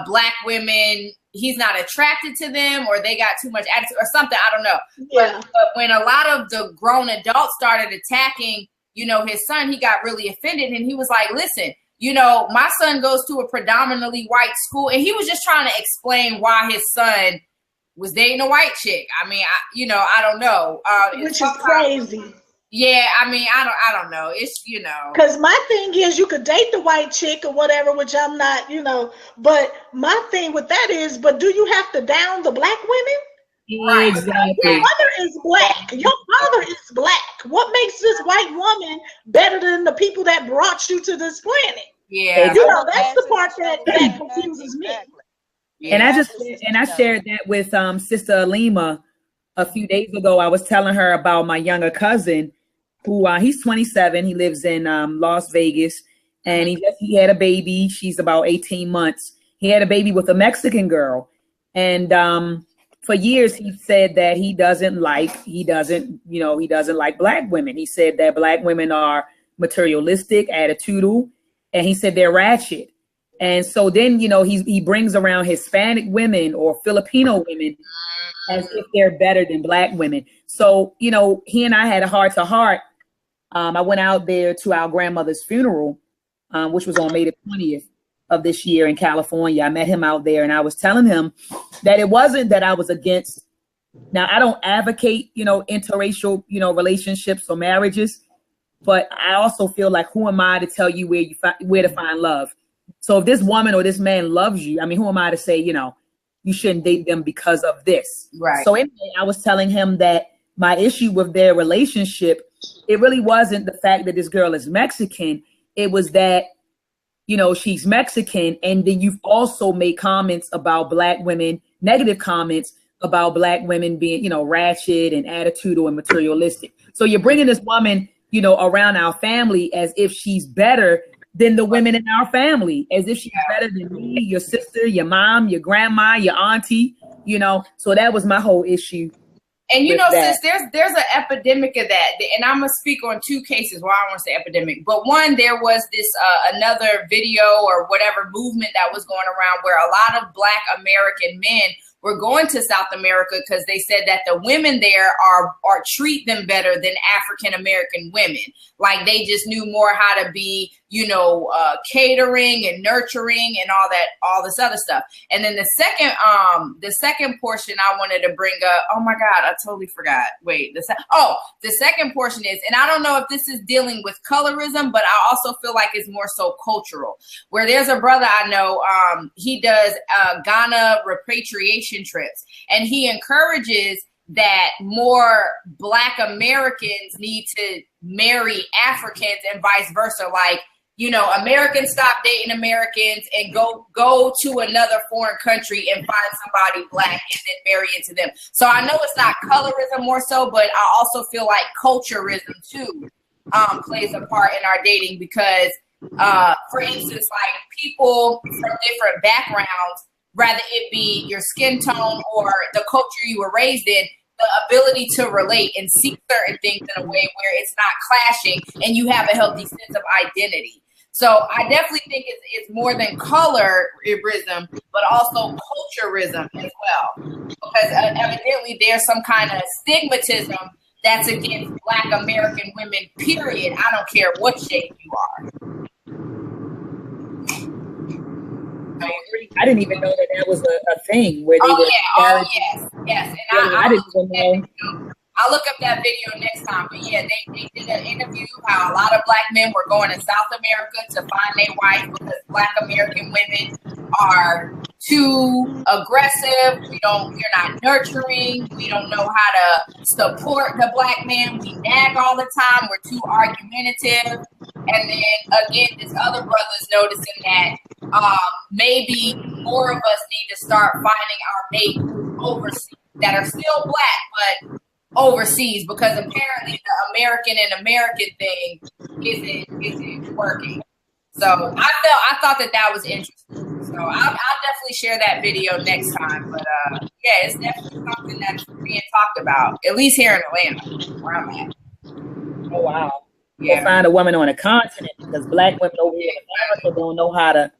black women. He's not attracted to them, or they got too much attitude, or something. I don't know. Yeah. But when a lot of the grown adults started attacking, his son, he got really offended, and he was like, "Listen, my son goes to a predominantly white school," and he was just trying to explain why his son was dating a white chick. I mean, I don't know. Which is crazy. Yeah, I mean, I don't know. It's, Because my thing is you could date the white chick or whatever, which I'm not, but my thing with that is, but do you have to down the black women? Right. Exactly. Your mother is black. Your father is black. What makes this white woman better than the people that brought you to this planet? Yeah. That's the part that confuses me. Yeah. And I shared that with Sister Alima a few days ago. I was telling her about my younger cousin who he's 27. He lives in Las Vegas, and he had a baby. She's about 18 months. He had a baby with a Mexican girl, and for years he said that he doesn't like black women. He said that black women are materialistic, attitudinal, and he said they're ratchet. And so then, he brings around Hispanic women or Filipino women as if they're better than black women. So, he and I had a heart to heart. I went out there to our grandmother's funeral, which was on May the 20th of this year in California. I met him out there, and I was telling him that it wasn't that I was against. Now, I don't advocate, interracial, relationships or marriages, but I also feel like, who am I to tell you where to find love? So if this woman or this man loves you, I mean, who am I to say, you shouldn't date them because of this? Right. So anyway, I was telling him that my issue with their relationship, it really wasn't the fact that this girl is Mexican. It was that, she's Mexican. And then you've also made comments about black women, negative comments about black women being, ratchet and attitudinal and materialistic. So you're bringing this woman, around our family as if she's better than the women in our family, as if she's better than me, your sister, your mom, your grandma, your auntie, So that was my whole issue. And sis, there's an epidemic of that, and I'm gonna speak on two cases. Well, I don't want to say epidemic, but one, there was this another video or whatever movement that was going around where a lot of Black American men were going to South America because they said that the women there are treat them better than African American women. Like they just knew more how to be, catering and nurturing and all this other stuff. And then the second portion I wanted to bring up. Oh my God, I totally forgot. Wait, the second portion is, and I don't know if this is dealing with colorism, but I also feel like it's more so cultural. Where there's a brother I know, he does Ghana repatriation trips, and he encourages that more Black Americans need to marry Africans and vice versa. Like, Americans stop dating Americans and go to another foreign country and find somebody black and then marry into them. So I know it's not colorism more so, but I also feel like culturism too plays a part in our dating because, for instance, like people from different backgrounds, rather it be your skin tone or the culture you were raised in, the ability to relate and see certain things in a way where it's not clashing and you have a healthy sense of identity. So I definitely think it's more than colorism, but also culturism as well. Because evidently there's some kind of stigmatism that's against Black American women, period. I don't care what shape you are. I didn't even know that was a thing where they were. Yes. And I didn't even know. I'll look up that video next time. But yeah, they did an interview how a lot of Black men were going to South America to find their wife because Black American women are too aggressive. We're not nurturing. We don't know how to support the Black man. We nag all the time. We're too argumentative. And then again, this other brother's noticing that maybe more of us need to start finding our mate overseas that are still Black, but overseas, because apparently the American and American thing isn't working. So I thought that was interesting. So I'll definitely share that video next time. But yeah, it's definitely something that's being talked about, at least here in Atlanta, where I'm at. Oh wow. Yeah. We'll find a woman on a continent because Black women over here in America don't know how to.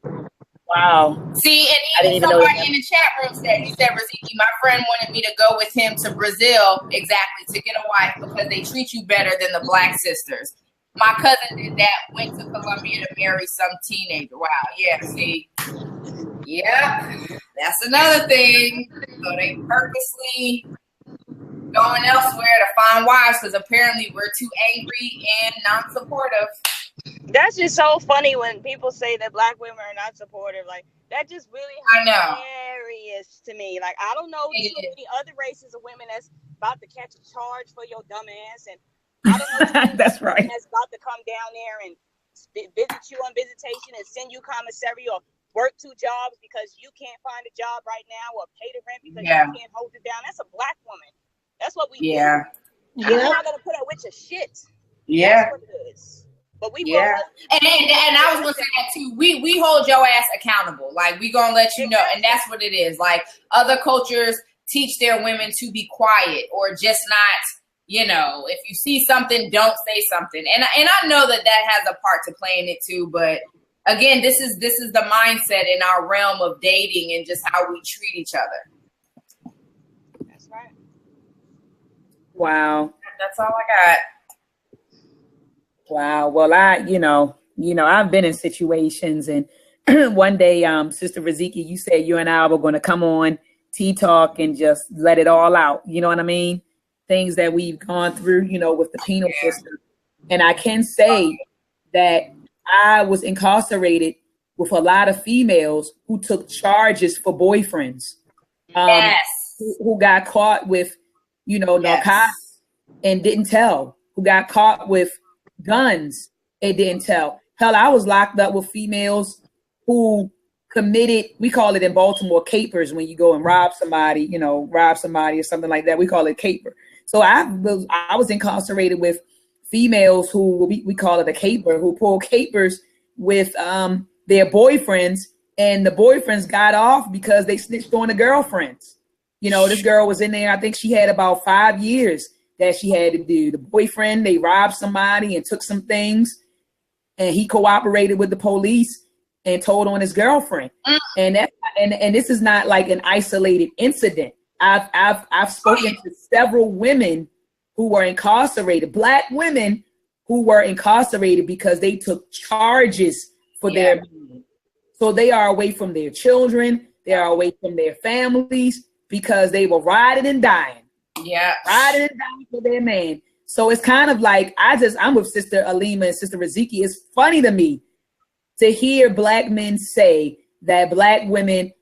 Wow. See, and even somebody in the chat room said, Raziki, my friend wanted me to go with him to Brazil exactly to get a wife because they treat you better than the Black sisters. My cousin did that, went to Colombia to marry some teenager. Wow, yeah, see. Yeah, that's another thing. So they purposely going elsewhere to find wives because apparently we're too angry and non-supportive. That's just so funny when people say that Black women are not supportive. Like, that just really hilarious to me. Like, I don't know too many other races of women that's about to catch a charge for your dumb ass. And I don't know that's right. That's about to come down there and visit you on visitation and send you commissary or work 2 jobs because you can't find a job right now or pay the rent because you can't hold it down. That's a Black woman. That's what we do. I'm not going to put up with your shit. Yeah. That's what it is. But we and I was gonna say that too. We hold your ass accountable. Like, we gonna let you know, and that's what it is. Like, other cultures teach their women to be quiet or just not, if you see something, don't say something. And I know that has a part to play in it too. But again, this is the mindset in our realm of dating and just how we treat each other. That's right. Wow. That's all I got. Wow. Well, I've been in situations, and one day, Sister Raziki, you said you and I were going to come on Tea Talk and just let it all out. You know what I mean? Things that we've gone through, with the penal system. And I can say that I was incarcerated with a lot of females who took charges for boyfriends, who got caught with, narcotics and didn't tell, who got caught with guns and didn't tell. Hell, I was locked up with females who committed, we call it in Baltimore, capers, when you go and rob somebody or something like that. We call it caper. So I was incarcerated with females who we call it a caper, who pull capers with their boyfriends, and the boyfriends got off because they snitched on the girlfriends. This girl was in there, I think she had about 5 years that she had to do. The boyfriend, they robbed somebody and took some things, and he cooperated with the police and told on his girlfriend. And this is not like an isolated incident. I've spoken to several women who were incarcerated, Black women who were incarcerated because they took charges for their men. So they are away from their children, they are away from their families because they were riding and dying. Yeah. Riding and dying for their man. So it's kind of like, I'm with Sister Alima and Sister Raziki. It's funny to me to hear Black men say that Black women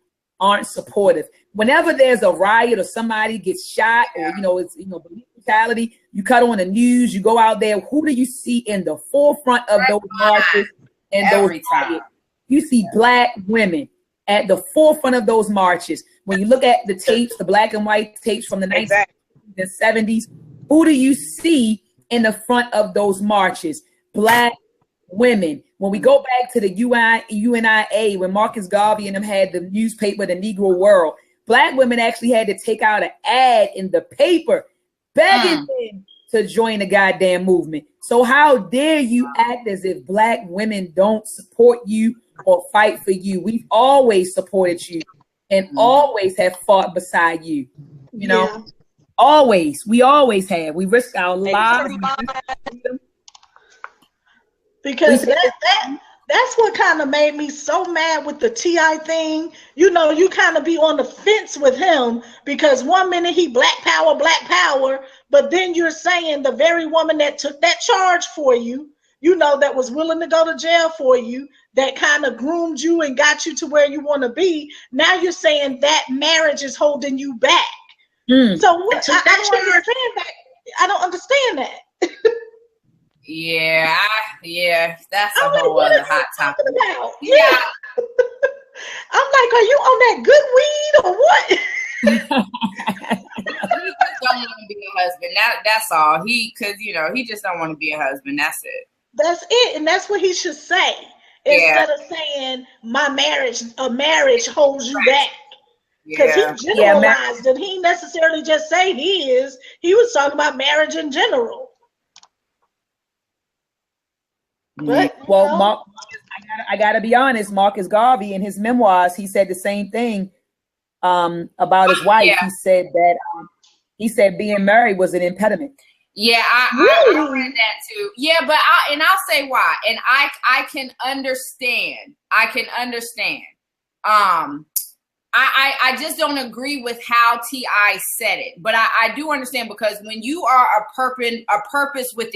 aren't supportive. Whenever there's a riot or somebody gets shot or, it's, police brutality, you cut on the news, you go out there, who do you see in the forefront of those marches? and every time. You see Black women at the forefront of those marches. When you look at the tapes, the black and white tapes from the 1960s and 70s, who do you see in the front of those marches? Black women. When we go back to the UNIA, when Marcus Garvey and them had the newspaper, The Negro World, Black women actually had to take out an ad in the paper begging them to join the goddamn movement. So how dare you act as if Black women don't support you or fight for you? We've always supported you and always have fought beside you. You know, always. We always have. We risk our lives. Because that's what kind of made me so mad with the T.I. thing. You know, you kind of be on the fence with him because one minute he black power, but then you're saying the very woman that took that charge for you, you know, that was willing to go to jail for you, that kind of groomed you and got you to where you want to be. Now you're saying that marriage is holding you back. So what, I don't understand that. Yeah, that's a whole other hot topic. Yeah. I'm like, are you on that good weed or what? He just don't want to be a husband. That's all. He just don't want to be a husband. That's it. That's it, and that's what he should say instead of saying a marriage holds you back. Because he generalized it. He necessarily just say he was talking about marriage in general. But, well, I gotta be honest. Marcus Garvey, in his memoirs, he said the same thing about his wife. He said being married was an impediment. Yeah, I read that too. Yeah, but I'll say why. And I can understand. I just don't agree with how T.I. said it, but I do understand, because when you are a person with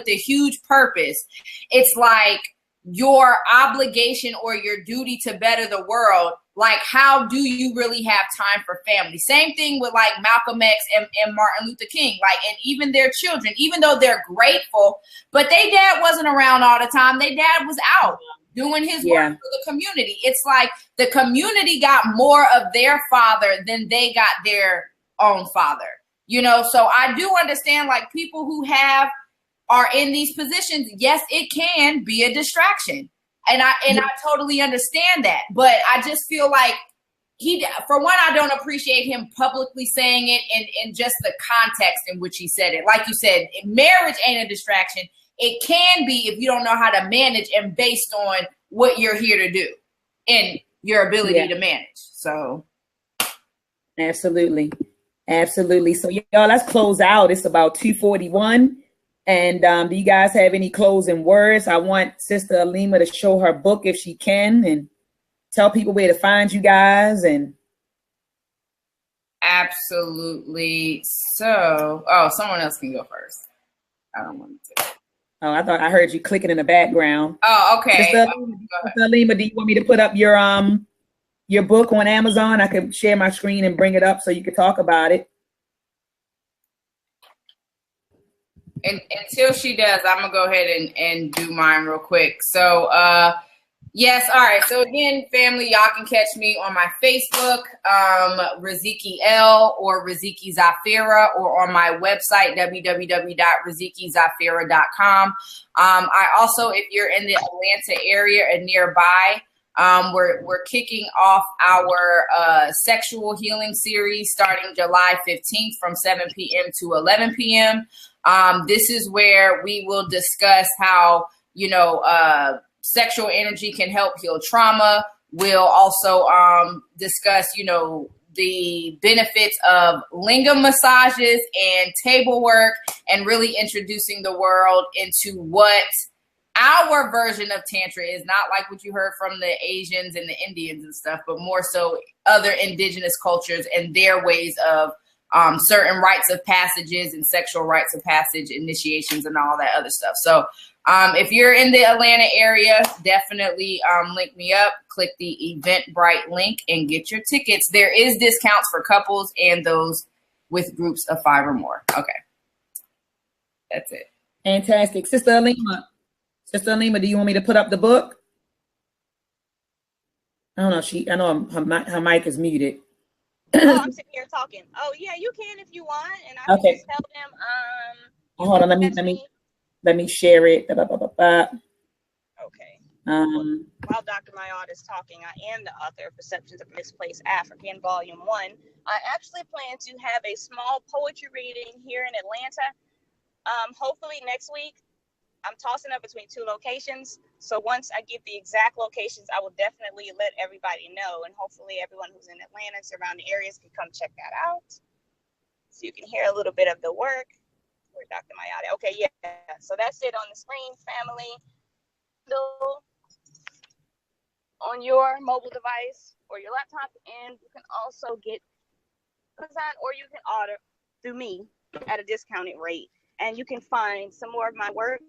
a huge purpose, it's like your obligation or your duty to better the world. Like, how do you really have time for family? Same thing with like Malcolm X and Martin Luther King, like, and even their children, even though they're grateful, but their dad wasn't around all the time. Their dad was out doing his work for the community. It's like the community got more of their father than they got their own father, you know? So I do understand, like, people who are in these positions, yes, it can be a distraction. And I totally understand that. But I just feel like for one, I don't appreciate him publicly saying it in just the context in which he said it. Like you said, marriage ain't a distraction. It can be if you don't know how to manage and based on what you're here to do and your ability to manage. So. Absolutely. So y'all, let's close out. It's about 2:41. And do you guys have any closing words? I want Sister Alima to show her book if she can and tell people where to find you guys. And absolutely. So, someone else can go first. I don't want to. Oh, I thought I heard you clicking in the background. Oh, okay. Sister Alima, do you want me to put up your book on Amazon? I can share my screen and bring it up so you can talk about it. And until she does, I'm gonna go ahead and do mine real quick. So yes, all right. So again, family, y'all can catch me on my Facebook, Riziki L or Riziki Zafira, or on my website, www.rizikizafira.com. I also, if you're in the Atlanta area and nearby, we're kicking off our sexual healing series starting July 15th from 7 p.m. to 11 p.m. This is where we will discuss how, sexual energy can help heal trauma. We'll also discuss, the benefits of lingam massages and table work, and really introducing the world into what our version of Tantra is, not like what you heard from the Asians and the Indians and stuff, but more so other indigenous cultures and their ways of certain rites of passages and sexual rites of passage, initiations, and all that other stuff. So if you're in the Atlanta area, definitely link me up, click the Eventbrite link and get your tickets. There is discounts for couples and those with groups of 5 or more. Okay. That's it. Fantastic. Sister Alima, Sister Alima, do you want me to put up the book? I don't know. I know her mic is muted. Oh, I'm sitting here talking. Oh yeah, you can if you want, and I can just tell them. Hold on, let me share it. Okay. While Dr. Mayad is talking, I am the author of Perceptions of Misplaced African, Volume 1. I actually plan to have a small poetry reading here in Atlanta. Hopefully next week. I'm tossing up between 2 locations. So once I get the exact locations, I will definitely let everybody know. And hopefully everyone who's in Atlanta and surrounding areas can come check that out. So you can hear a little bit of the work. Where Dr. Mayada. Okay, yeah. So that's it on the screen, family. On your mobile device or your laptop. And you can also get Amazon, or you can order through me at a discounted rate. And you can find some more of my work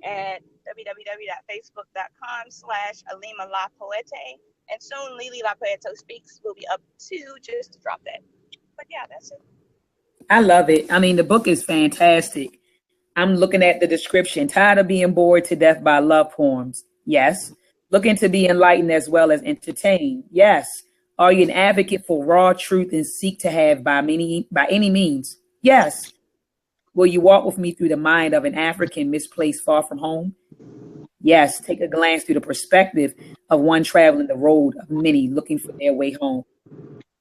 at www.facebook.com/Alima La Poete. And soon Lily La Poeto Speaks will be up too, just to drop that. But yeah, that's it. I love it. I mean, the book is fantastic. I'm looking at the description. Tired of being bored to death by love poems? Yes. Looking to be enlightened as well as entertained? Yes. Are you an advocate for raw truth and seek to have by any means? Yes. Will you walk with me through the mind of an African misplaced far from home? Yes. Take a glance through the perspective of one traveling the road of many looking for their way home.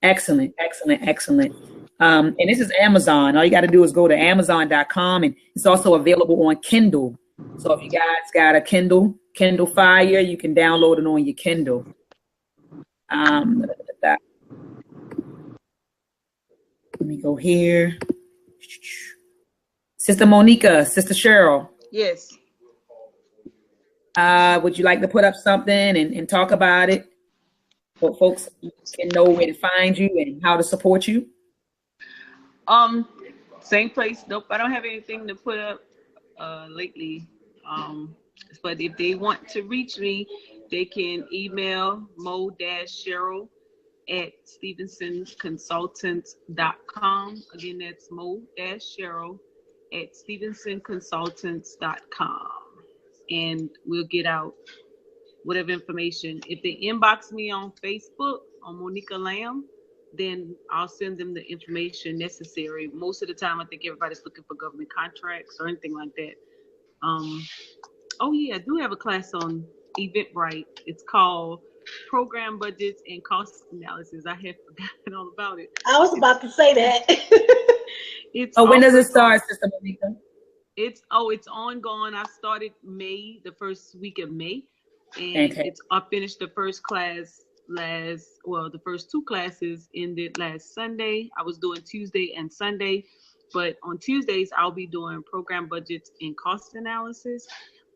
Excellent, excellent, excellent. And this is Amazon. All you got to do is go to Amazon.com, and it's also available on Kindle. So if you guys got a Kindle Fire, you can download it on your Kindle. Let me go here. Sister Monica, Sister Cheryl. Yes. Would you like to put up something and talk about it so folks can know where to find you and how to support you? Same place. Nope, I don't have anything to put up lately. But if they want to reach me, they can email mo-cheryl@stevensonconsultants.com. Again, that's mo-cheryl@stevensonconsultants.com. And we'll get out whatever information. If they inbox me on Facebook on Monica Lamb, then I'll send them the information necessary. Most of the time, I think everybody's looking for government contracts or anything like that. Oh yeah, I do have a class on Eventbrite. It's called Program Budgets and Cost Analysis. I had forgotten all about it. I was about to say that. When does it start, Sister Monica? It's ongoing. I started the first week of May, and I finished the first class the first 2 classes ended last Sunday. I was doing Tuesday and Sunday, but on Tuesdays I'll be doing program budgets and cost analysis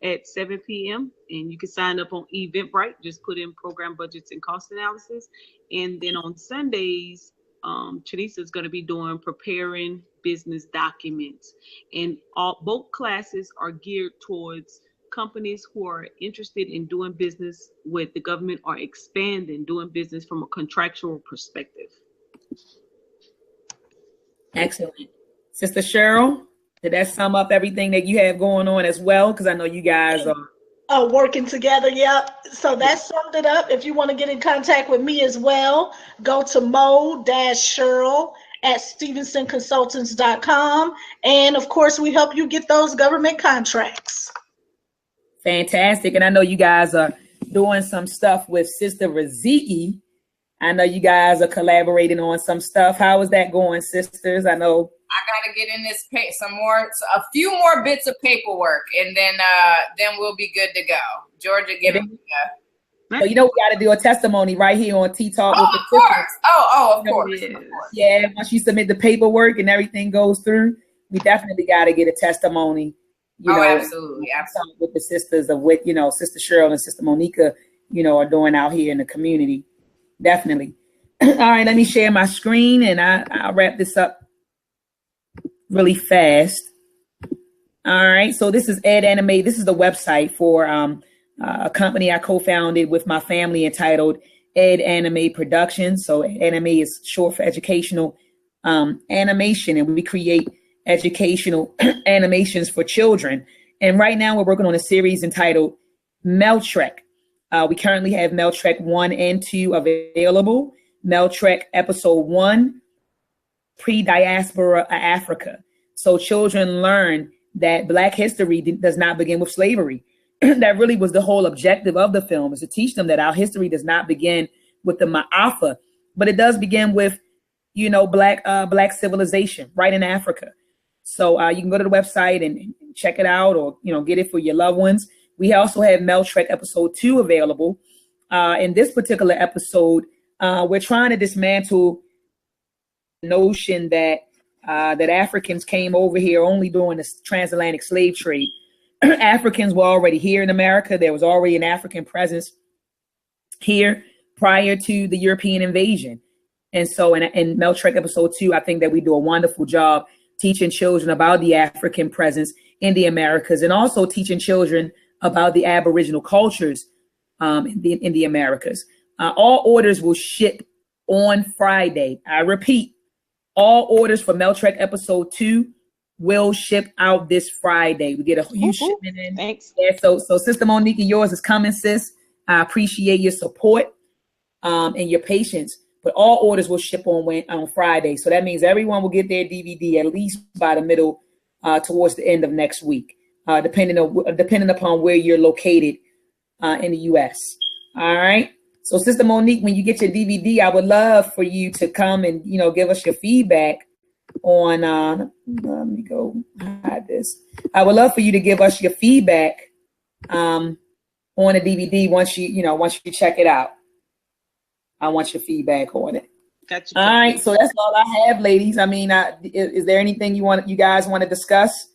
at 7 p.m. and you can sign up on Eventbrite. Just put in program budgets and cost analysis. And then on Sundays, Trinice is going to be doing preparing business documents, and both classes are geared towards companies who are interested in doing business with the government or expanding doing business from a contractual perspective. Excellent. Sister Cheryl, did that sum up everything that you have going on as well? Because I know you guys are working together. Yep. So that summed it up. If you want to get in contact with me as well, go to mo-cheryl@stevensonconsultants.com. And of course, we help you get those government contracts. Fantastic. And I know you guys are doing some stuff with Sister Raziki. I know you guys are collaborating on some stuff. How is that going, sisters? I know I gotta get in this a few more bits of paperwork, and then we'll be good to go. Georgia, give it. So you know we got to do a testimony right here on Tea Talk with the sisters. Of course. Yeah, once you submit the paperwork and everything goes through, we definitely got to get a testimony. Absolutely. With the sisters of what Sister Cheryl and Sister Monica, are doing out here in the community. Definitely. All right, let me share my screen and I'll wrap this up really fast. All right, so this is Ed Anime. This is the website for a company I co-founded with my family entitled Ed Anime Productions. So Anime is short for educational animation, and we create educational animations for children. And right now we're working on a series entitled Meltrek. We currently have Meltrek 1 and 2 available. Meltrek episode 1, pre-diaspora Africa. So children learn that Black history does not begin with slavery. That really was the whole objective of the film, is to teach them that our history does not begin with the Ma'afa, but it does begin with, Black civilization right in Africa. So you can go to the website and check it out, or, get it for your loved ones. We also have Meltrek episode 2 available. In this particular episode, we're trying to dismantle the notion that Africans came over here only during the transatlantic slave trade. Africans were already here in America. There was already an African presence here prior to the European invasion. And so in Meltrek episode 2, I think that we do a wonderful job teaching children about the African presence in the Americas, and also teaching children about the Aboriginal cultures in the Americas. All orders will ship on Friday. I repeat, all orders for Meltrek episode 2 will ship out this Friday. We get a huge shipment in. Thanks. Yeah, so Sister Monique, yours is coming, sis. I appreciate your support and your patience. But all orders will ship on Friday. So that means everyone will get their DVD at least by the middle, towards the end of next week, depending upon where you're located in the U.S. All right. So Sister Monique, when you get your DVD, I would love for you to come and, give us your feedback on, let me go hide this. I would love for you to give us your feedback on the DVD once you check it out. I want your feedback on it. Gotcha. All right, so that's all I have, ladies. I mean, is there anything you guys want to discuss?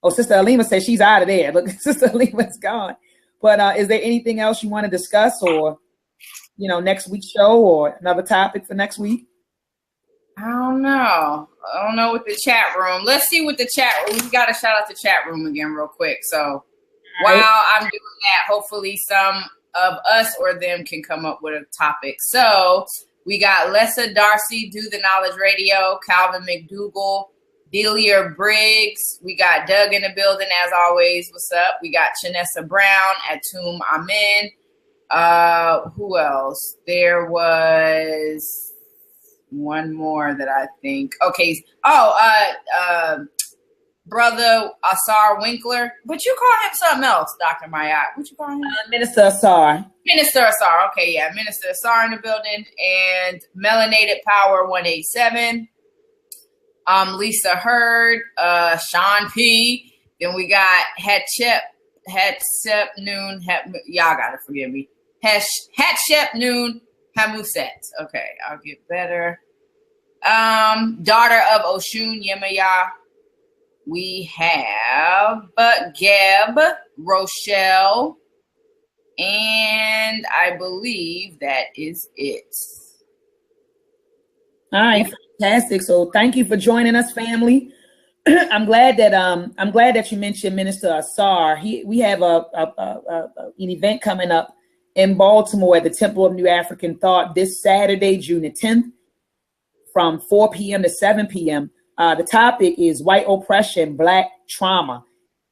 Oh, Sister Alima says she's out of there. Look, Sister Alima's gone. But is there anything else you want to discuss, or next week's show, or another topic for next week? I don't know with the chat room. Let's see what the chat room. We got to shout out the chat room again real quick. So while I'm doing that, hopefully some of us or them can come up with a topic. So we got Lessa Darcy, Do the Knowledge Radio, Calvin McDougall, Delia Briggs. We got Doug in the building as always. What's up? We got Chanessa Brown, Atum Amin. Who else? There was one more that I think. Okay. Brother Asar Winkler, but you call him something else, Dr. Mayat. What you call him? Minister Asar. Minister Asar. Okay, yeah, Minister Asar in the building, and Melanated Power 187. Lisa Hurd, Sean P. Then we got Hatshep Noon. Y'all gotta forgive me. Hatshep Noon Hamuset. Okay, I'll get better. Daughter of Oshun Yemaya. We have Geb, Rochelle, and I believe that is it. All right, fantastic. So thank you for joining us, family. I'm glad that you mentioned Minister Asar. We have an event coming up in Baltimore at the Temple of New African Thought this Saturday, June the 10th, from 4 p.m. to 7 p.m. The topic is white oppression, Black trauma.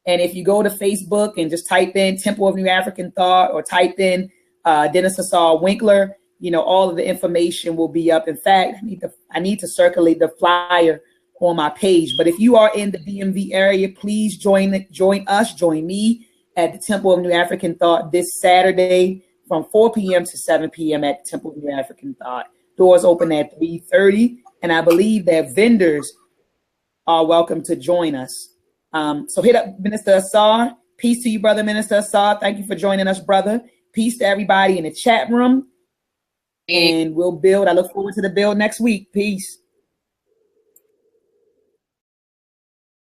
And if you go to Facebook and just type in Temple of New African Thought, or type in Dennis Asar Winkler, all of the information will be up. In fact, I need to circulate the flyer on my page. But if you are in the DMV area, please join me at the Temple of New African Thought this Saturday from 4 p.m. to 7 p.m. at the Temple of New African Thought. Doors open at 3:30, and I believe that vendors are welcome to join us. So hit up Minister Asar. Peace to you, brother Minister Asar. Thank you for joining us, brother. Peace to everybody in the chat room. And we'll build. I look forward to the build next week. Peace.